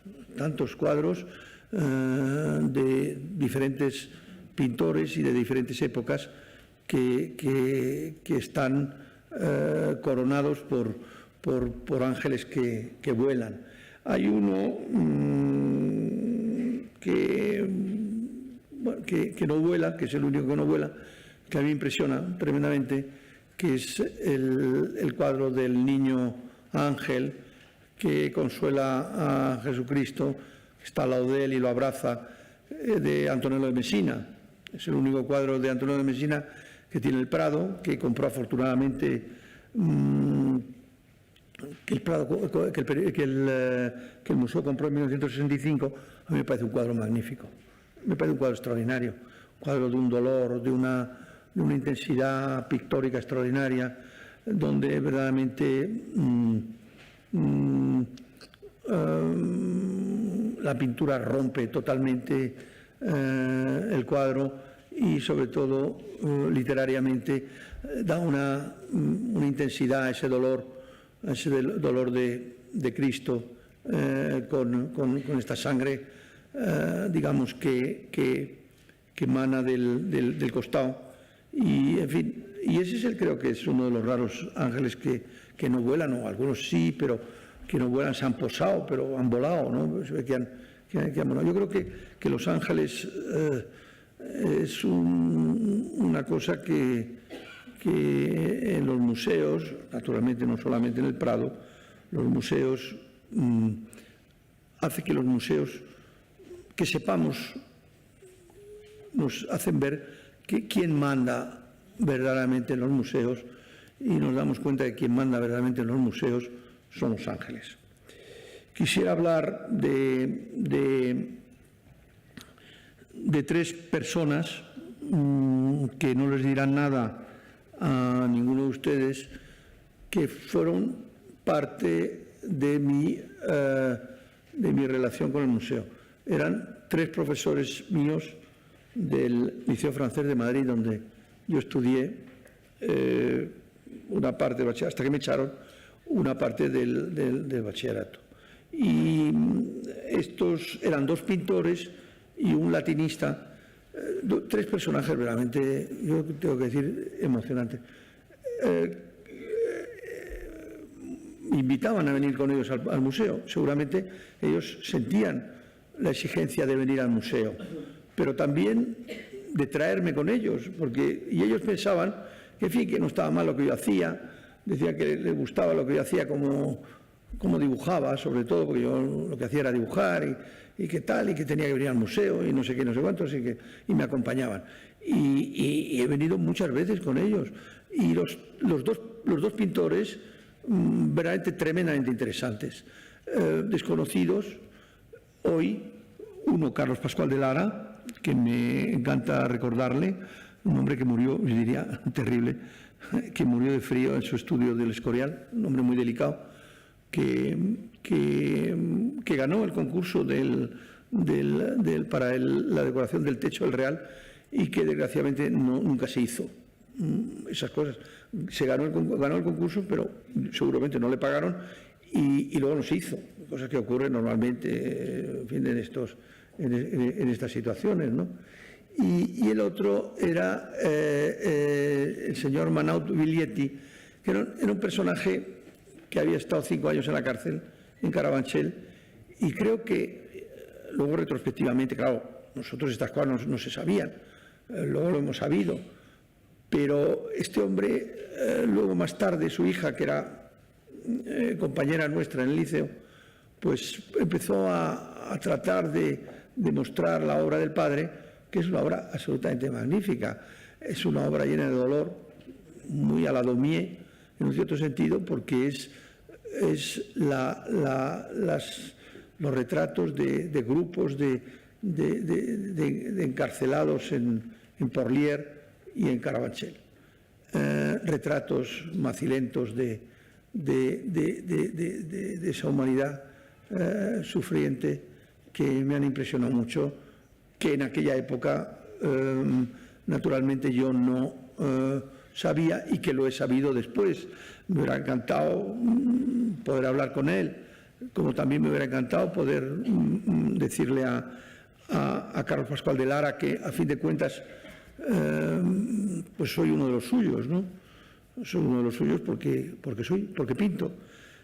S2: cuadros de diferentes pintores y de diferentes épocas que están coronados por ángeles que vuelan. Hay uno que no vuela, que es el único que no vuela, que a mí me impresiona tremendamente, que es el cuadro del niño ángel que consuela a Jesucristo, que está al lado de él y lo abraza, de Antonello de Messina. Es el único cuadro de Antonello de Messina que tiene el Prado, que compró afortunadamente, que el museo compró en 1965. A mí me parece un cuadro magnífico, me parece un cuadro extraordinario, un cuadro de un dolor, de una intensidad pictórica extraordinaria, donde verdaderamente la pintura rompe totalmente el cuadro, y sobre todo literariamente da una intensidad a ese dolor de Cristo, con esta sangre, digamos, que emana del costado. Y en fin, y ese creo que es uno de los raros ángeles que no vuelan, o algunos sí, pero que no vuelan, se han posado, pero han volado, ¿no? Se ve que han volado. Yo creo que los ángeles es una cosa que en los museos, naturalmente no solamente en el Prado, los museos hace que los museos, que sepamos, nos hacen ver quién manda verdaderamente en los museos, y nos damos cuenta de que quien manda verdaderamente en los museos son los ángeles. Quisiera hablar de tres personas que no les dirán nada a ninguno de ustedes, que fueron parte de mi relación con el museo. Eran tres profesores míos del Liceo Francés de Madrid, donde yo estudié una parte del bachillerato, hasta que me echaron, una parte del bachillerato. Y estos eran 2 pintores y un latinista, 3 personajes realmente, yo tengo que decir, emocionantes. Invitaban a venir con ellos al museo. Seguramente ellos sentían la exigencia de venir al museo, pero también de traerme con ellos, y ellos pensaban que, en fin, que no estaba mal lo que yo hacía, decían que les gustaba lo que yo hacía, como dibujaba, sobre todo, porque yo lo que hacía era dibujar y qué tal, y que tenía que venir al museo y no sé qué, no sé cuántos, y me acompañaban. Y he venido muchas veces con ellos. Y los dos pintores, verdaderamente tremendamente interesantes, desconocidos hoy. Uno, Carlos Pascual de Lara, que me encanta recordarle, un hombre que murió, yo diría, terrible, que murió de frío en su estudio del Escorial, un hombre muy delicado, que ganó el concurso para la decoración del techo del Real y que desgraciadamente nunca se hizo. Esas cosas. Se ganó el concurso, pero seguramente no le pagaron y luego no se hizo. Cosas que ocurren normalmente, en fin, en estas situaciones, ¿no? Y el otro era el señor Manaut Viglietti, que era un personaje que había estado 5 años en la cárcel, en Carabanchel, y creo que luego retrospectivamente, claro, nosotros estas cosas no se sabían, luego lo hemos sabido, pero este hombre, luego más tarde, su hija, que era compañera nuestra en el liceo, pues empezó a tratar de mostrar la obra del padre, que es una obra absolutamente magnífica. Es una obra llena de dolor, muy a la Daumier, en un cierto sentido, porque es los retratos de grupos de encarcelados en Porlier y en Carabanchel. Retratos macilentos de esa humanidad sufriente que me han impresionado mucho, que en aquella época naturalmente yo no sabía y que lo he sabido después. Me hubiera encantado poder hablar con él, como también me hubiera encantado poder decirle a Carlos Pascual de Lara que, a fin de cuentas, pues soy uno de los suyos, ¿no? Soy uno de los suyos porque pinto.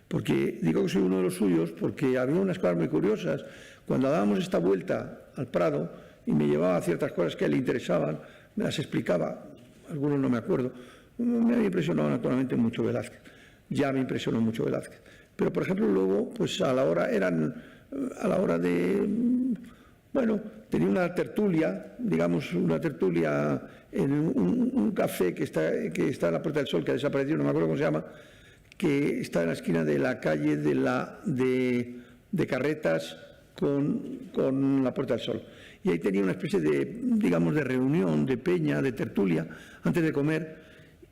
S2: Porque digo que soy uno de los suyos porque había unas cosas muy curiosas. Cuando dábamos esta vuelta al Prado y me llevaba a ciertas cosas que a él le interesaban, me las explicaba, algunos no me acuerdo. Me había impresionado naturalmente mucho Velázquez, ya me impresionó mucho Velázquez. Pero, por ejemplo, luego, pues a la hora de, bueno, tenía una tertulia, digamos, en un café que está en la Puerta del Sol, que ha desaparecido, no me acuerdo cómo se llama, que está en la esquina de la calle de Carretas con la Puerta del Sol. Y ahí tenía una especie de, digamos, de reunión, de peña, de tertulia, antes de comer,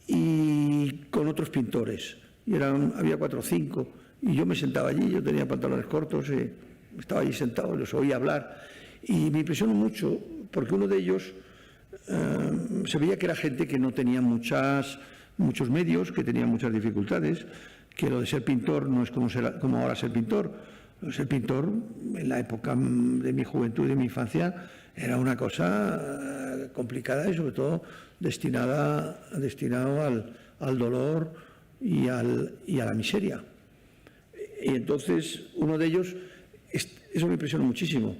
S2: y con otros pintores. Y había 4 o 5, y yo me sentaba allí, yo tenía pantalones cortos, estaba allí sentado, los oía hablar, y me impresionó mucho, porque uno de ellos se veía que era gente que no tenía muchos medios, que tenía muchas dificultades, que lo de ser pintor no es como ahora ser pintor. Ser pintor, en la época de mi juventud y de mi infancia, era una cosa complicada y sobre todo destinado al dolor y a la miseria. Y entonces uno de ellos, eso me impresionó muchísimo,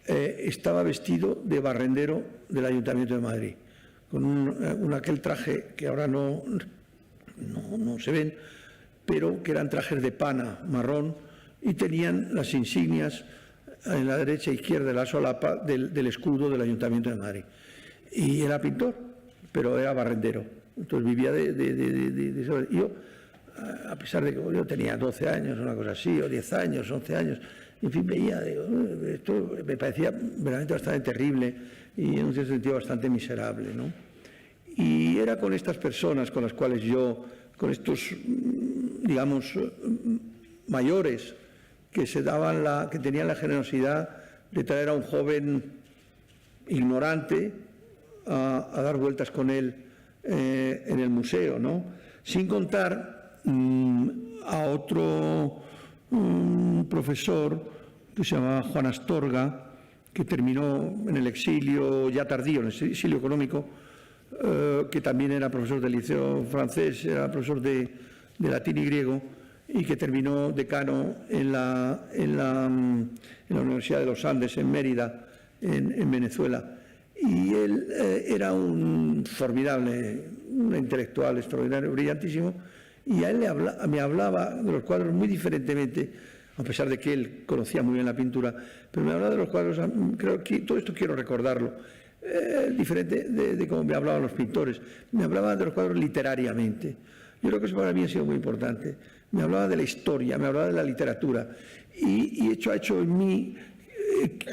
S2: estaba vestido de barrendero del Ayuntamiento de Madrid, con aquel traje que ahora no se ven, pero que eran trajes de pana marrón, y tenían las insignias en la derecha e izquierda de la solapa del escudo del Ayuntamiento de Madrid. Y era pintor, pero era barrendero. Entonces vivía de eso. Yo, a pesar de que yo tenía 12 años, una cosa así, o 10 años, 11 años, en fin, veía, esto me parecía verdaderamente bastante terrible y en un cierto sentido bastante miserable, ¿no? Y era con estas personas con las cuales yo, con estos, digamos, mayores, que tenían la generosidad de traer a un joven ignorante a dar vueltas con él en el museo, ¿no? Sin contar a otro un profesor que se llamaba Juan Astorga, que terminó en el exilio ya tardío, en el exilio económico, que también era profesor del liceo francés, era profesor de latín y griego, y que terminó decano en la Universidad de los Andes, en Mérida, en Venezuela. Y él era un formidable, un intelectual extraordinario, brillantísimo, y a él me hablaba de los cuadros muy diferentemente, a pesar de que él conocía muy bien la pintura, pero me hablaba de los cuadros, creo que todo esto quiero recordarlo, diferente de cómo me hablaban los pintores. Me hablaba de los cuadros literariamente. Yo creo que eso para mí ha sido muy importante. Me hablaba de la historia, me hablaba de la literatura, y ha hecho en mí,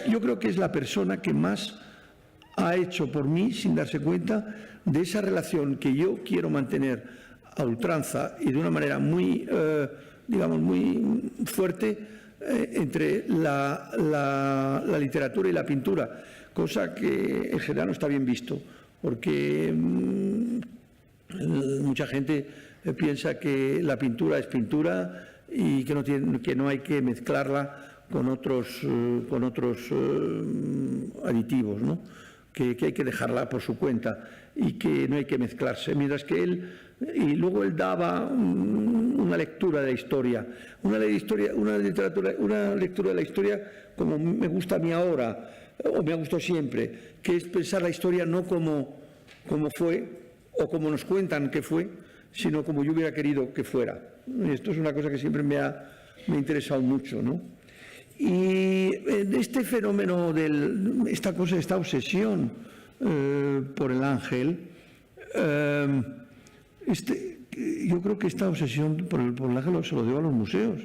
S2: yo creo que es la persona que más ha hecho por mí, sin darse cuenta, de esa relación que yo quiero mantener a ultranza y de una manera muy, digamos, muy fuerte entre la literatura y la pintura, cosa que en general no está bien visto, porque mucha gente piensa que la pintura es pintura y que no hay que mezclarla con otros aditivos, ¿no? Que hay que dejarla por su cuenta y que no hay que mezclarse, mientras que él, y luego él daba una lectura de la historia, una lectura de la historia como me gusta a mí ahora, o me ha gustado siempre, que es pensar la historia no como fue o como nos cuentan que fue, sino como yo hubiera querido que fuera. Y esto es una cosa que siempre me ha interesado mucho, ¿no? Y este fenómeno, esta obsesión por el ángel, yo creo que esta obsesión por el ángel se lo debo a los museos,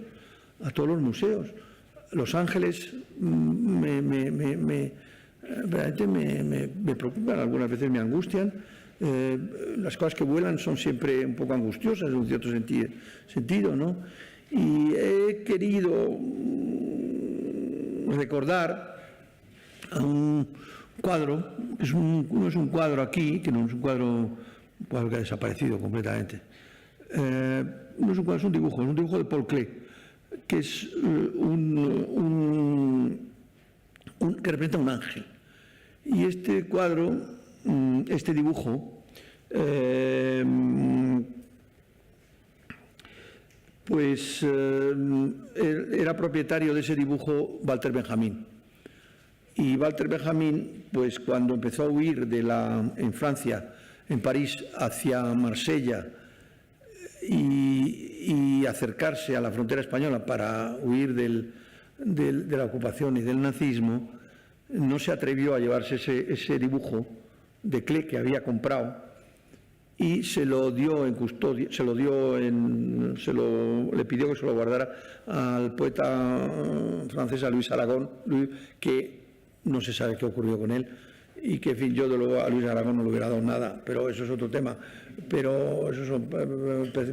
S2: a todos los museos. Los ángeles realmente me preocupan, algunas veces me angustian. Las cosas que vuelan son siempre un poco angustiosas en un cierto sentido, ¿no? Y he querido recordar a un cuadro, que no es un cuadro aquí, que no es un cuadro que ha desaparecido completamente. No es un cuadro, es un dibujo de Paul Klee, que es que representa un ángel. Y este cuadro, este dibujo, pues era propietario de ese dibujo Walter Benjamin. Y Walter Benjamin, pues cuando empezó a huir en Francia, en París, hacia Marsella y acercarse a la frontera española para huir de la ocupación y del nazismo, no se atrevió a llevarse ese dibujo de Klee que había comprado, y se lo dio en custodia, le pidió que se lo guardara al poeta francés Luis Aragón, que no se sabe qué ocurrió con él, y que, en fin, yo de luego a Luis Aragón no le hubiera dado nada, pero eso es otro tema. Pero eso son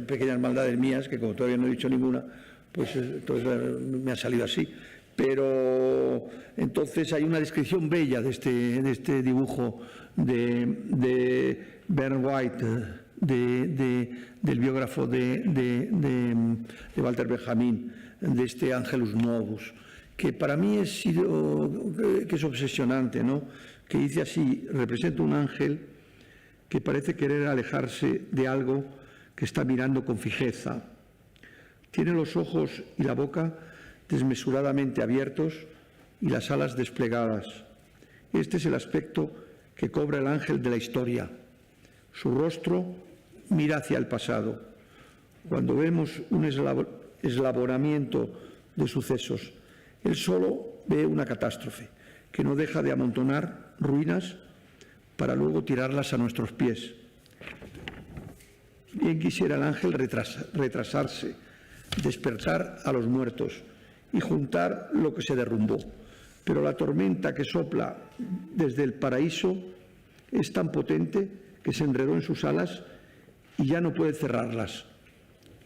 S2: pequeñas maldades mías, que como todavía no he dicho ninguna, pues entonces me ha salido así. Pero entonces hay una descripción bella de este dibujo de Bernard White, del biógrafo de Walter Benjamin, de este Angelus Novus, que para mí es obsesionante, ¿no? Que dice así: representa un ángel que parece querer alejarse de algo que está mirando con fijeza. Tiene los ojos y la boca desmesuradamente abiertos y las alas desplegadas. Este es el aspecto que cobra el ángel de la historia. Su rostro mira hacia el pasado. Cuando vemos un eslabonamiento de sucesos, él solo ve una catástrofe que no deja de amontonar ruinas para luego tirarlas a nuestros pies. Bien quisiera el ángel retrasarse, despertar a los muertos y juntar lo que se derrumbó. Pero la tormenta que sopla desde el paraíso es tan potente que se enredó en sus alas y ya no puede cerrarlas.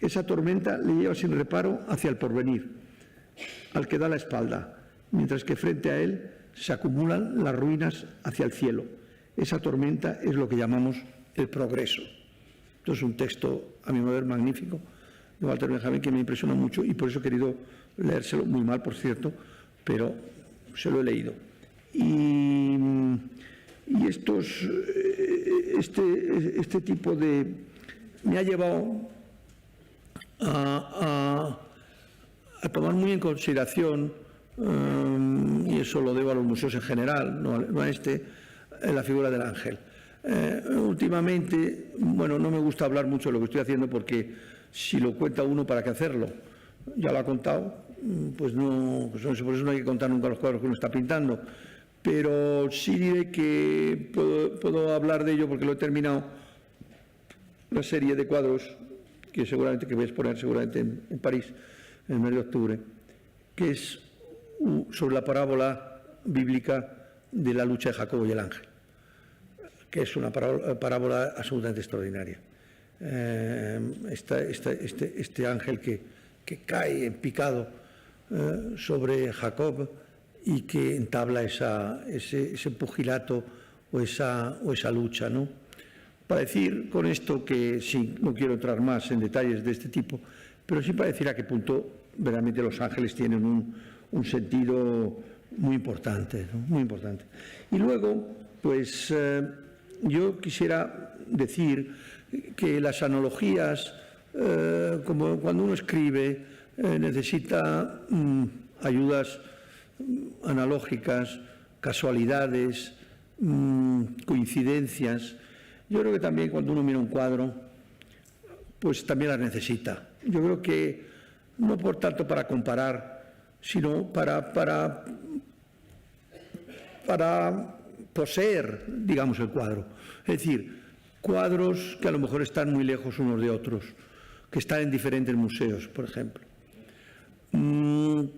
S2: Esa tormenta le lleva sin reparo hacia el porvenir, al que da la espalda, mientras que frente a él se acumulan las ruinas hacia el cielo. Esa tormenta es lo que llamamos el progreso. Esto es un texto, a mi modo de ver, magnífico, de Walter Benjamin, que me impresiona mucho y por eso he querido leérselo, muy mal, por cierto, pero se lo he leído. Y este tipo de... me ha llevado a tomar muy en consideración, y eso lo debo a los museos en general, no a la figura del ángel. Últimamente, bueno, no me gusta hablar mucho de lo que estoy haciendo porque si lo cuenta uno, ¿para qué hacerlo? Ya lo ha contado, pues no, por eso no hay que contar nunca los cuadros que uno está pintando. Pero sí diré que puedo hablar de ello porque lo he terminado, una serie de cuadros que voy a exponer seguramente en París en el mes de octubre, que es sobre la parábola bíblica de la lucha de Jacobo y el ángel, que es una parábola absolutamente extraordinaria. Este ángel que cae en picado sobre Jacob y que entabla ese pugilato o esa lucha, ¿no? Para decir con esto que sí, no quiero entrar más en detalles de este tipo, pero sí para decir a qué punto verdaderamente los ángeles tienen un sentido muy importante, ¿no? Muy importante. Y luego, pues yo quisiera decir que las analogías, como cuando uno escribe, necesita ayudas analógicas, casualidades, coincidencias. Yo creo que también cuando uno mira un cuadro, pues también las necesita. Yo creo que no por tanto para comparar, sino para poseer, digamos, el cuadro. Es decir, cuadros que a lo mejor están muy lejos unos de otros, que están en diferentes museos, por ejemplo. El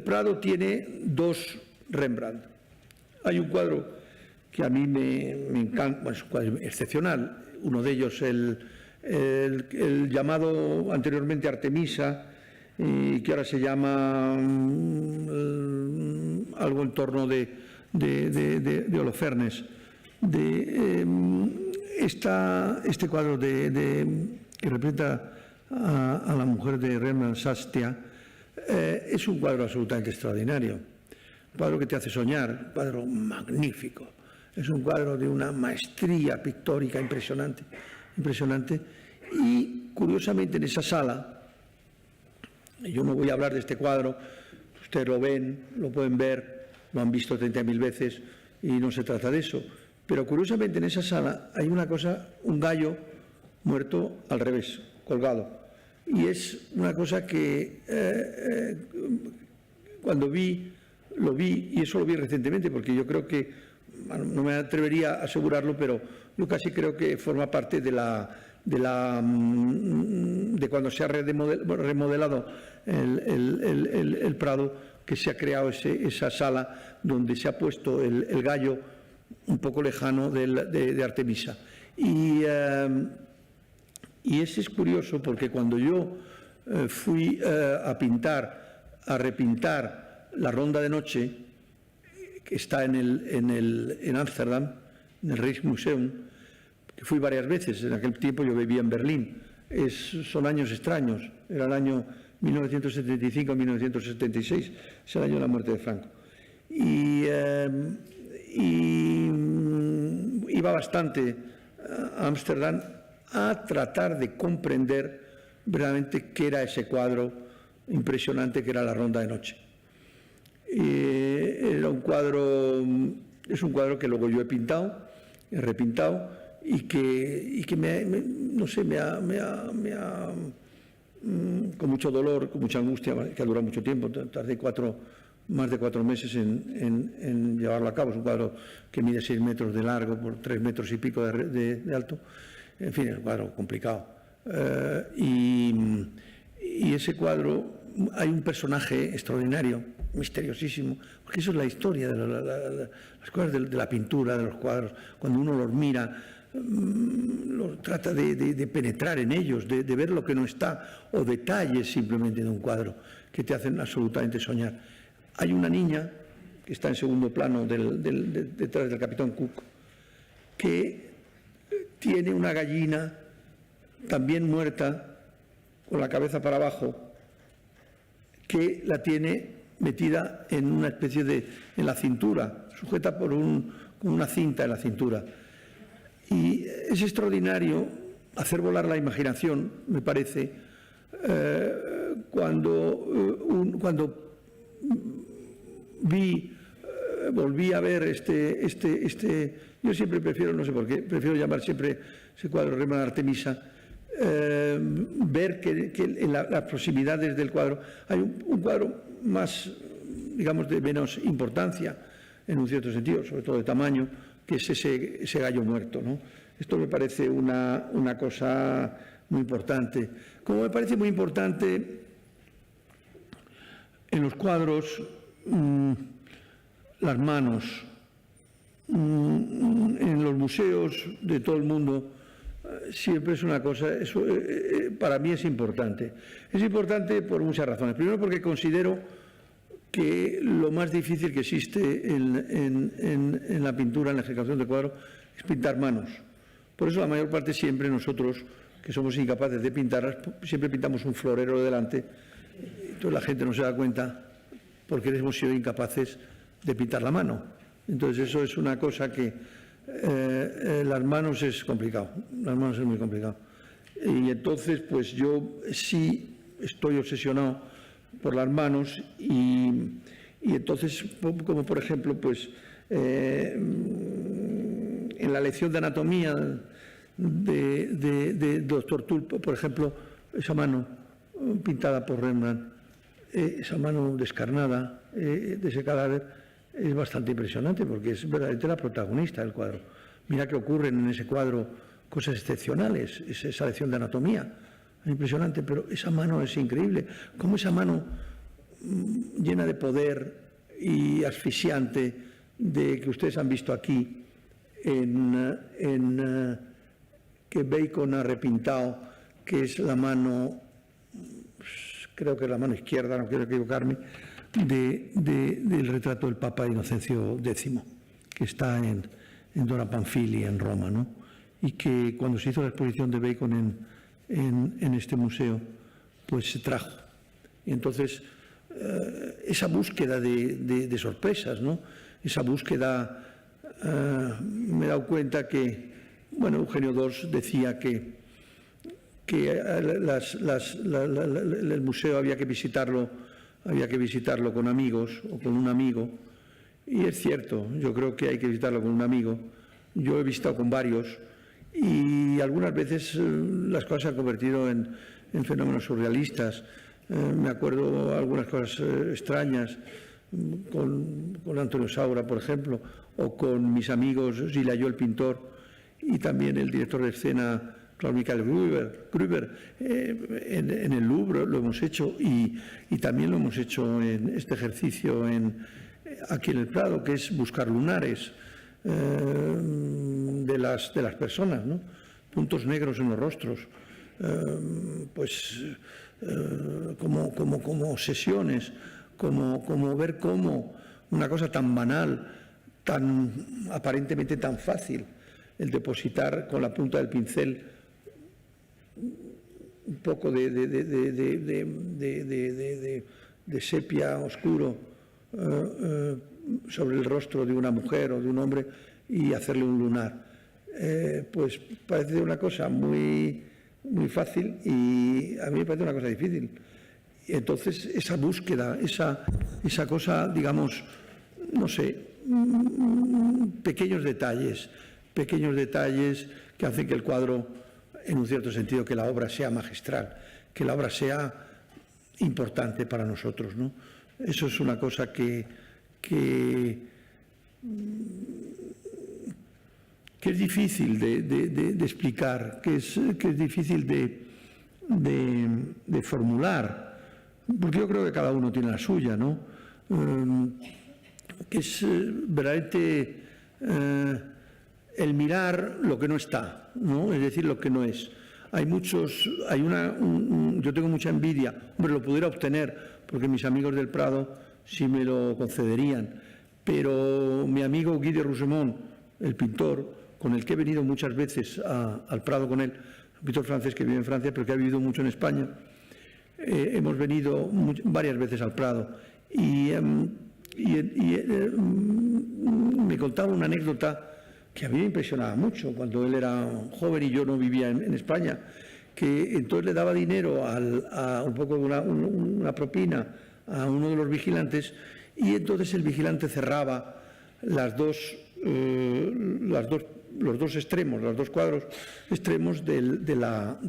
S2: Prado tiene dos Rembrandt. Hay un cuadro que a mí me encanta, bueno, es un cuadro excepcional. Uno de ellos, el llamado anteriormente Artemisa, que ahora se llama algo en torno de Holofernes. Este cuadro que representa a la mujer de Rembrandt, Sastia, es un cuadro absolutamente extraordinario, un cuadro que te hace soñar, un cuadro magnífico, es un cuadro de una maestría pictórica impresionante, y curiosamente en esa sala, yo no voy a hablar de este cuadro, ustedes lo ven, lo pueden ver, lo han visto 30.000 veces y no se trata de eso, pero curiosamente en esa sala hay una cosa, un gallo muerto al revés, colgado. Y es una cosa que cuando lo vi, y eso lo vi recientemente, porque yo creo que, bueno, no me atrevería a asegurarlo, pero yo casi creo que forma parte de cuando se ha remodelado el Prado, que se ha creado esa sala donde se ha puesto el gallo un poco lejano de Artemisa. Y ese es curioso porque cuando yo fui a repintar la Ronda de Noche, que está en Ámsterdam, en el Rijksmuseum, que fui varias veces, en aquel tiempo yo vivía en Berlín, son años extraños, era el año 1975-1976, es el año de la muerte de Franco. Y iba bastante a Ámsterdam a tratar de comprender verdaderamente qué era ese cuadro impresionante que era la Ronda de Noche. Es un cuadro que luego yo he pintado, he repintado y que no sé, con mucho dolor, con mucha angustia, que ha durado mucho tiempo, tardé más de 4 meses en llevarlo a cabo. Es un cuadro que mide 6 metros de largo por 3 metros y pico de alto. En fin, es un cuadro complicado. Y ese cuadro, hay un personaje extraordinario, misteriosísimo, porque eso es la historia de las cosas de la pintura, de los cuadros. Cuando uno los mira, trata de penetrar en ellos, de ver lo que no está, o detalles simplemente de un cuadro que te hacen absolutamente soñar. Hay una niña que está en segundo plano detrás del capitán Cook, que tiene una gallina también muerta con la cabeza para abajo, que la tiene metida en una especie en la cintura, sujeta con una cinta en la cintura. Y es extraordinario hacer volar la imaginación, me parece, cuando volví a ver yo siempre prefiero, no sé por qué, prefiero llamar siempre ese cuadro Rema de Artemisa, ver que en las proximidades del cuadro hay un cuadro más, digamos, de menos importancia, en un cierto sentido, sobre todo de tamaño, que es ese gallo muerto, ¿no? Esto me parece una cosa muy importante. Como me parece muy importante en los cuadros las manos, en los museos de todo el mundo, siempre es una cosa, eso para mí es importante. Es importante por muchas razones. Primero, porque considero que lo más difícil que existe en la pintura, en la ejecución de cuadro, es pintar manos. Por eso la mayor parte siempre nosotros, que somos incapaces de pintarlas, siempre pintamos un florero delante. Entonces la gente no se da cuenta porque hemos sido incapaces de pintar la mano. Entonces eso es una cosa que las manos es complicado, las manos es muy complicado. Y entonces pues yo sí estoy obsesionado por las manos y entonces, como por ejemplo, pues en la lección de anatomía de Dr. Tulp, por ejemplo, esa mano pintada por Rembrandt, esa mano descarnada de ese cadáver, es bastante impresionante porque es verdaderamente la protagonista del cuadro. Mira que ocurren en ese cuadro cosas excepcionales, esa lección de anatomía, es impresionante, pero esa mano es increíble. Cómo esa mano llena de poder y asfixiante que ustedes han visto aquí, que Bacon ha repintado, que es la mano, creo que es la mano izquierda, no quiero equivocarme, del retrato del Papa Inocencio X, que está en Dona Pamphili, en Roma, ¿no? Y que cuando se hizo la exposición de Bacon en este museo, pues se trajo. Y entonces, esa búsqueda de sorpresas, ¿no? Esa búsqueda, me he dado cuenta que, bueno, Eugenio II decía que el museo había que visitarlo con amigos o con un amigo, y es cierto, yo creo que hay que visitarlo con un amigo. Yo he visitado con varios y algunas veces las cosas se han convertido en fenómenos surrealistas. Me acuerdo algunas cosas extrañas con Antonio Saura, por ejemplo, o con mis amigos Gilles Ayol, el pintor, y también el director de escena Claude-Michael Gruber, en el Louvre lo hemos hecho y también lo hemos hecho en este ejercicio aquí en el Prado, que es buscar lunares de las personas, ¿no? Puntos negros en los rostros, como obsesiones, como ver cómo una cosa tan banal, tan aparentemente tan fácil, el depositar con la punta del pincel un poco de sepia oscuro sobre el rostro de una mujer o de un hombre y hacerle un lunar. Pues parece una cosa muy, muy fácil y a mí me parece una cosa difícil. Y entonces esa búsqueda, esa cosa, digamos, no sé, pequeños detalles que hacen que el cuadro, en un cierto sentido, que la obra sea magistral, que la obra sea importante para nosotros, ¿no? Eso es una cosa que es difícil de explicar, que es difícil de formular, porque yo creo que cada uno tiene la suya, ¿no? Que es verdaderamente el mirar lo que no está, ¿no? Es decir, lo que no es. Yo tengo mucha envidia, hombre, lo pudiera obtener, porque mis amigos del Prado sí me lo concederían, pero mi amigo Guy de Rougemont, el pintor, con el que he venido muchas veces al Prado con él, un pintor francés que vive en Francia, pero que ha vivido mucho en España, hemos venido varias veces al Prado y me contaba una anécdota que a mí me impresionaba mucho cuando él era joven y yo no vivía en España, que entonces le daba dinero a un poco de una propina a uno de los vigilantes y entonces el vigilante cerraba los dos extremos, los dos cuadros extremos de la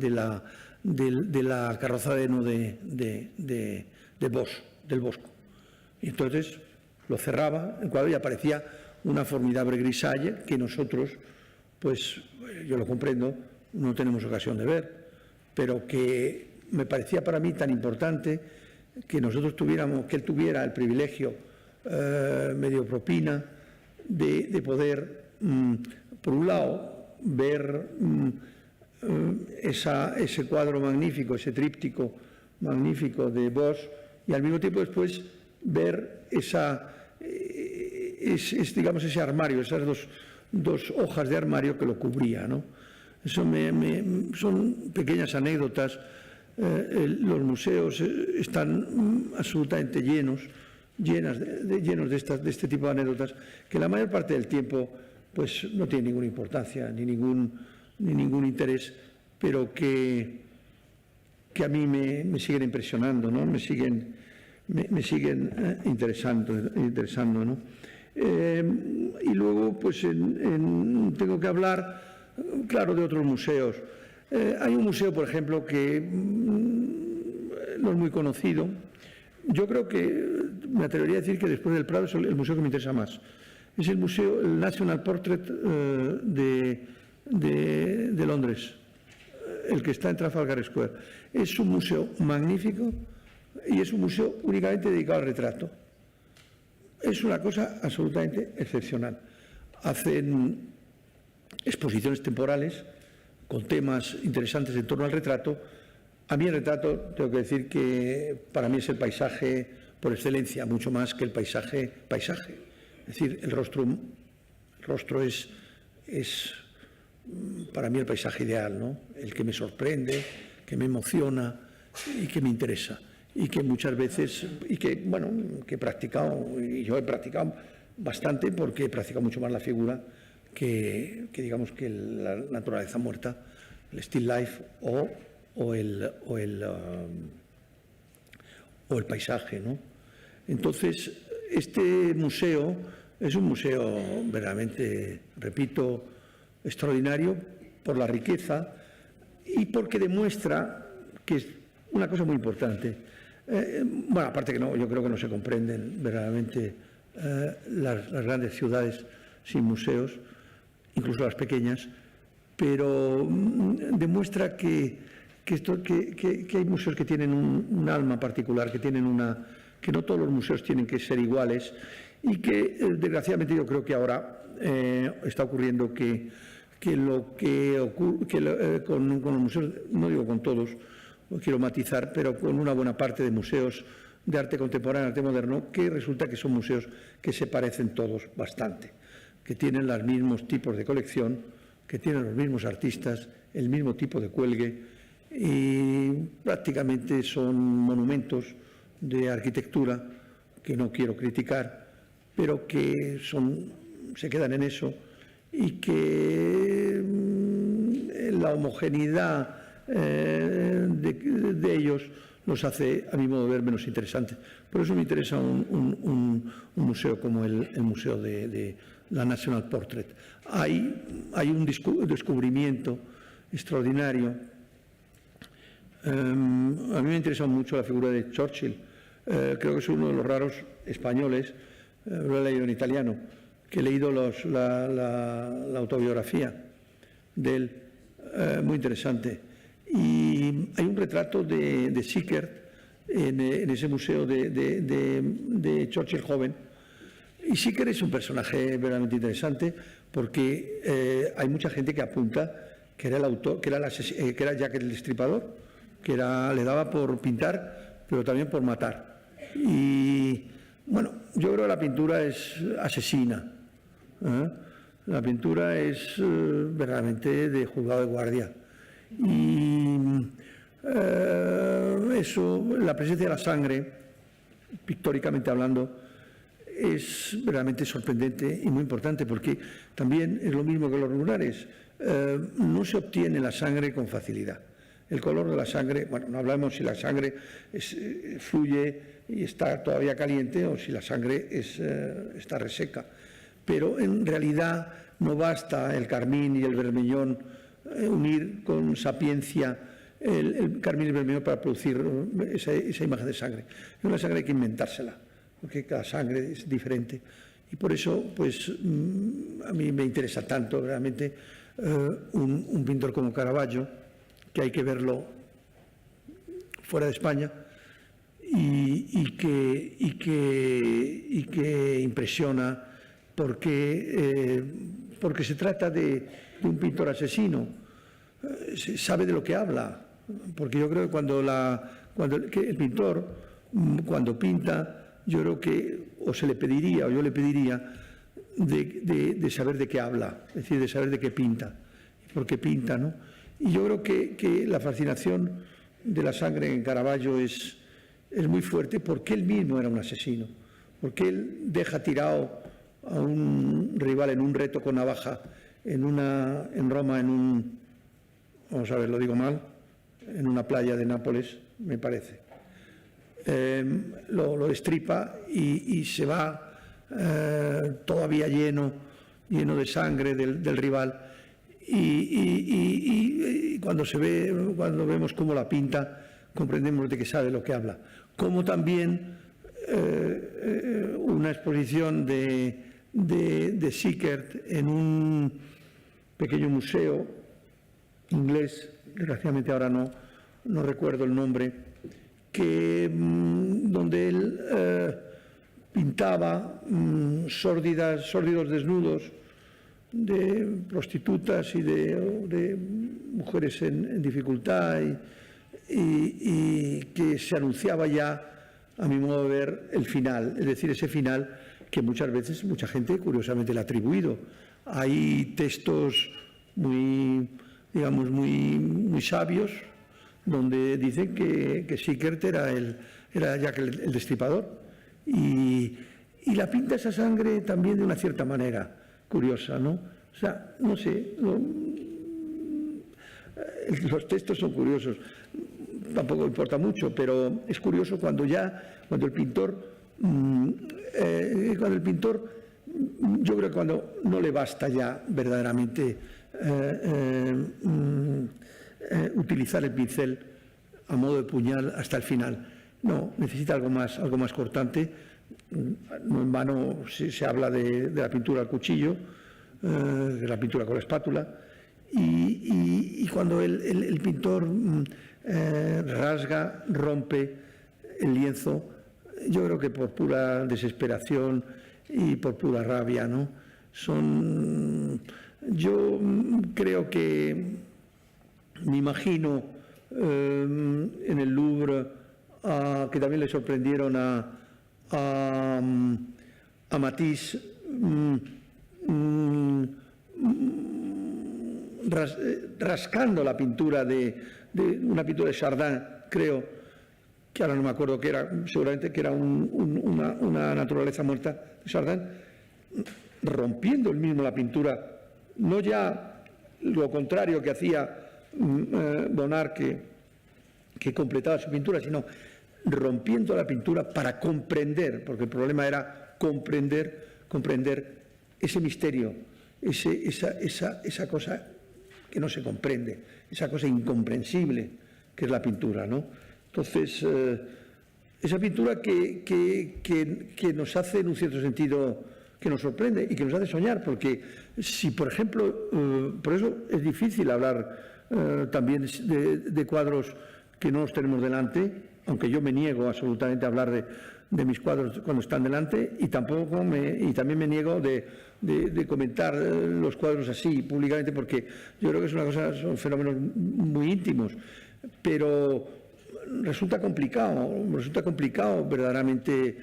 S2: carroza de heno del Bosco. Y entonces lo cerraba el cuadro y aparecía una formidable grisalle que nosotros, pues yo lo comprendo, no tenemos ocasión de ver, pero que me parecía para mí tan importante que nosotros que él tuviera el privilegio, medio propina, de poder, por un lado, ver ese cuadro magnífico, ese tríptico magnífico de Bosch, y al mismo tiempo después ver digamos, ese armario, esas dos hojas de armario que lo cubría, ¿no? Eso son pequeñas anécdotas. Los museos están absolutamente llenos de este tipo de anécdotas que la mayor parte del tiempo pues no tienen ninguna importancia ni ningún interés, pero que a mí me siguen impresionando, ¿no? Me siguen interesando, ¿no? Y luego pues tengo que hablar, claro, de otros museos. Hay un museo, por ejemplo, que no es muy conocido. Yo creo que me atrevería a decir que después del Prado es el museo que me interesa más. Es el National Portrait de Londres, el que está en Trafalgar Square. Es un museo magnífico y es un museo únicamente dedicado al retrato. Es una cosa absolutamente excepcional. Hacen exposiciones temporales con temas interesantes en torno al retrato. A mí el retrato, tengo que decir que para mí es el paisaje por excelencia, mucho más que el paisaje. Es decir, el rostro es para mí el paisaje ideal, ¿no? El que me sorprende, que me emociona y que me interesa. Y que muchas veces, que he practicado, y yo he practicado bastante porque he practicado mucho más la figura que digamos que la naturaleza muerta, el still life o el paisaje, ¿no? Entonces, este museo es un museo verdaderamente, repito, extraordinario por la riqueza y porque demuestra que es una cosa muy importante. Aparte que yo creo que no se comprenden verdaderamente las grandes ciudades sin museos, incluso las pequeñas, pero demuestra que hay museos que tienen un alma particular, que no todos los museos tienen que ser iguales y que desgraciadamente yo creo que ahora está ocurriendo que con los museos, no digo con todos, lo quiero matizar, pero con una buena parte de museos de arte contemporáneo, arte moderno, que resulta que son museos que se parecen todos bastante, que tienen los mismos tipos de colección, que tienen los mismos artistas, el mismo tipo de cuelgue y prácticamente son monumentos de arquitectura que no quiero criticar, pero que se quedan en eso y que la homogeneidad de ellos los hace, a mi modo de ver, menos interesantes. Por eso me interesa un museo como el Museo de la National Portrait. Hay un descubrimiento extraordinario. A mí me interesa mucho la figura de Churchill. Creo que es uno de los raros españoles, lo he leído en italiano, que he leído la autobiografía de él, muy interesante. Y hay un retrato de Sickert en ese museo de Churchill joven. Y Sickert es un personaje verdaderamente interesante porque hay mucha gente que apunta que era el autor, que era Jack el Destripador, que le daba por pintar, pero también por matar. Y bueno, yo creo que la pintura es asesina. La pintura es verdaderamente de juzgado de guardia. Y Eso, la presencia de la sangre, pictóricamente hablando, es verdaderamente sorprendente y muy importante, porque también es lo mismo que los lunares. No se obtiene la sangre con facilidad. El color de la sangre, bueno, no hablamos si la sangre fluye y está todavía caliente o si la sangre está reseca. Pero en realidad no basta el carmín y el bermellón unir con sapiencia el carmín y el bermellón para producir esa imagen de sangre. Es una sangre hay que inventársela, porque cada sangre es diferente. Y por eso, pues, a mí me interesa tanto realmente un pintor como Caravaggio, que hay que verlo fuera de España y que impresiona porque se trata de un pintor asesino. Se sabe de lo que habla, porque yo creo que cuando el pintor, cuando pinta, yo creo que yo le pediría de saber de qué habla, es decir, de saber de qué pinta, porque pinta, ¿no? Y yo creo que la fascinación de la sangre en Caravaggio es muy fuerte, porque él mismo era un asesino, porque él deja tirado a un rival en un reto con navaja en Roma, vamos a ver, lo digo mal, en una playa de Nápoles, me parece. Lo destripa y se va todavía lleno de sangre del rival. Y cuando vemos cómo la pinta, comprendemos de que sabe lo que habla. Como también una exposición de Sickert en un pequeño museo inglés, desgraciadamente ahora no recuerdo el nombre, donde él pintaba sórdidos desnudos de prostitutas y de mujeres en dificultad y que se anunciaba ya, a mi modo de ver, el final, es decir, ese final que muchas veces mucha gente curiosamente le ha atribuido. Hay textos muy sabios donde dicen que Sickert era Jack el Destripador y la pinta esa sangre también de una cierta manera curiosa, ¿no? O sea, no sé, los textos son curiosos, tampoco importa mucho, pero es curioso cuando el pintor, yo creo que cuando no le basta ya verdaderamente utilizar el pincel a modo de puñal hasta el final. No, necesita algo más cortante. No en vano se habla de la pintura al cuchillo, de la pintura con la espátula, y cuando el pintor rasga, rompe el lienzo, yo creo que por pura desesperación y por pura rabia, ¿no? Yo creo que me imagino en el Louvre que también le sorprendieron a Matisse rascando la pintura de una pintura de Chardin, creo, que ahora no me acuerdo qué era, seguramente que era una naturaleza muerta de Chardin, rompiendo él mismo la pintura, no ya lo contrario que hacía Bonnard, que completaba su pintura, sino rompiendo la pintura para comprender, porque el problema era comprender ese misterio, esa cosa que no se comprende, esa cosa incomprensible que es la pintura, ¿no? Entonces, esa pintura que nos hace, en un cierto sentido, que nos sorprende y que nos hace soñar, porque si, por ejemplo, por eso es difícil hablar también de cuadros que no los tenemos delante, aunque yo me niego absolutamente a hablar de mis cuadros cuando están delante, y también me niego de comentar los cuadros así públicamente, porque yo creo que son fenómenos muy íntimos, pero resulta complicado verdaderamente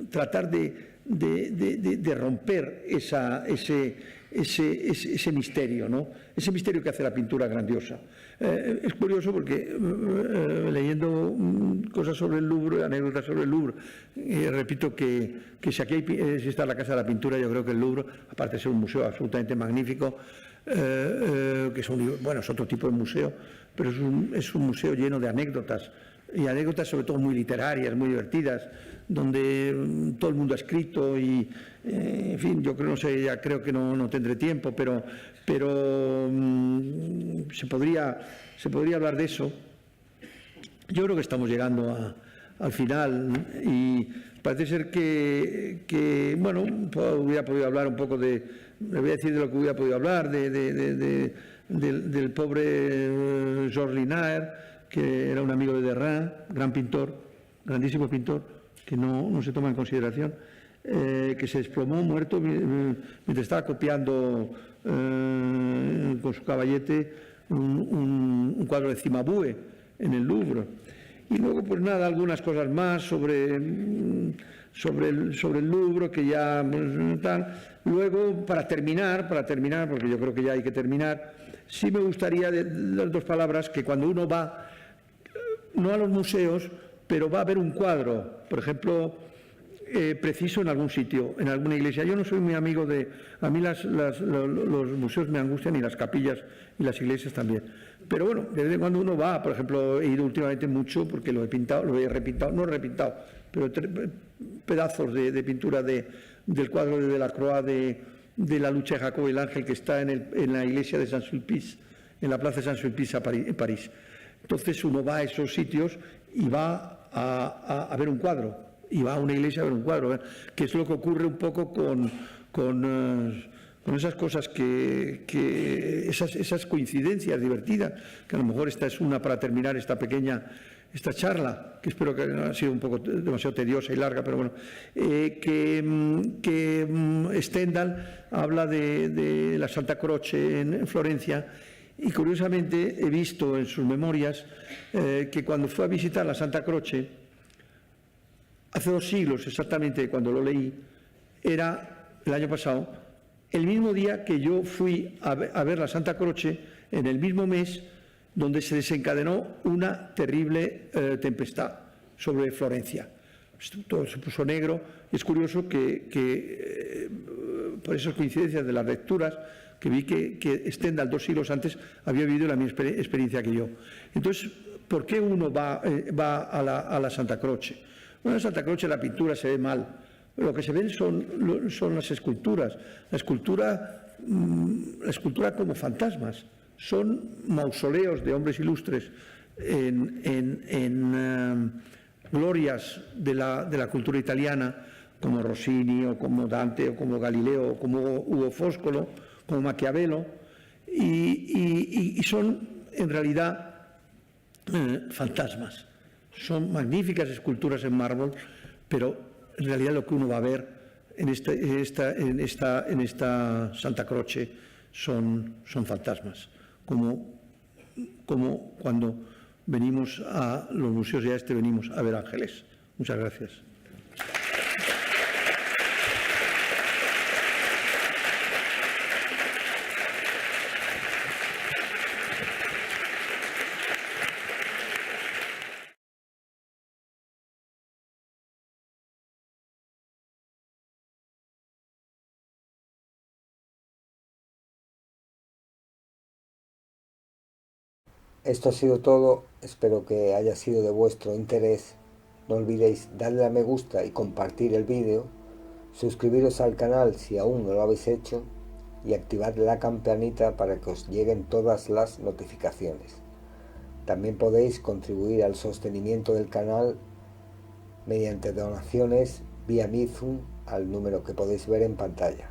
S2: tratar de de romper ese misterio, ¿no? Ese misterio que hace la pintura grandiosa. Es curioso porque leyendo cosas sobre el Louvre, anécdotas sobre el Louvre, repito que si aquí si está la Casa de la Pintura, yo creo que el Louvre, aparte de ser un museo absolutamente magnífico, que es es otro tipo de museo, pero es un museo lleno de anécdotas, y anécdotas sobre todo muy literarias, muy divertidas, donde todo el mundo ha escrito y, en fin, yo creo, no sé, ya creo que no tendré tiempo, pero se podría hablar de eso. Yo creo que estamos llegando al final y parece ser que bueno, hubiera podido hablar un poco le voy a decir de lo que hubiera podido hablar, del pobre Georges Linaer, que era un amigo de Derain, gran pintor, grandísimo pintor, que no se toma en consideración, que se desplomó muerto mientras estaba copiando con su caballete un cuadro de Cimabue en el Louvre. Y luego, pues nada, algunas cosas más sobre el Louvre, que ya tal. Luego, para terminar, porque yo creo que ya hay que terminar, sí me gustaría dar dos palabras, que cuando uno va, no a los museos, pero va a ver un cuadro, por ejemplo, preciso en algún sitio, en alguna iglesia. Yo no soy muy amigo a mí los museos me angustian, y las capillas y las iglesias también. Pero bueno, de vez en cuando uno va, por ejemplo, he ido últimamente mucho porque lo he repintado, no repintado, pero pedazos de pintura del cuadro de Delacroix de la lucha de Jacobo y el Ángel, que está en la iglesia de Saint-Sulpice, en la plaza de Saint-Sulpice en París. Entonces uno va a esos sitios y va a ver un cuadro, y va a una iglesia a ver un cuadro, que es lo que ocurre un poco con esas cosas esas coincidencias divertidas, que a lo mejor esta es una para terminar esta charla, que espero que no ha sido un poco demasiado tediosa y larga, pero bueno, que Stendhal habla de la Santa Croce en Florencia, y curiosamente he visto en sus memorias que cuando fue a visitar la Santa Croce, hace 2 siglos exactamente, cuando lo leí, era el año pasado, el mismo día que yo fui a ver la Santa Croce, en el mismo mes donde se desencadenó una terrible tempestad sobre Florencia. Todo se puso negro, y es curioso que por esas coincidencias de las lecturas, que vi que Stendhal 2 siglos antes había vivido la misma experiencia que yo. Entonces, ¿por qué uno va a la Santa Croce? Bueno, en Santa Croce la pintura se ve mal. Lo que se ven son las esculturas. La escultura como fantasmas. Son mausoleos de hombres ilustres en glorias de la cultura italiana, como Rossini, o como Dante, o como Galileo, o como Ugo Foscolo, como Maquiavelo, y son en realidad fantasmas. Son magníficas esculturas en mármol, pero en realidad lo que uno va a ver en esta Santa Croce son fantasmas, como cuando venimos a los museos y venimos a ver ángeles. Muchas gracias.
S3: Esto ha sido todo, espero que haya sido de vuestro interés. No olvidéis darle a me gusta y compartir el vídeo, suscribiros al canal si aún no lo habéis hecho y activar la campanita para que os lleguen todas las notificaciones. También podéis contribuir al sostenimiento del canal mediante donaciones vía Bizum al número que podéis ver en pantalla.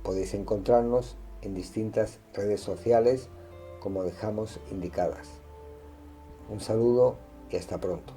S3: Podéis encontrarnos en distintas redes sociales como dejamos indicadas. Un saludo y hasta pronto.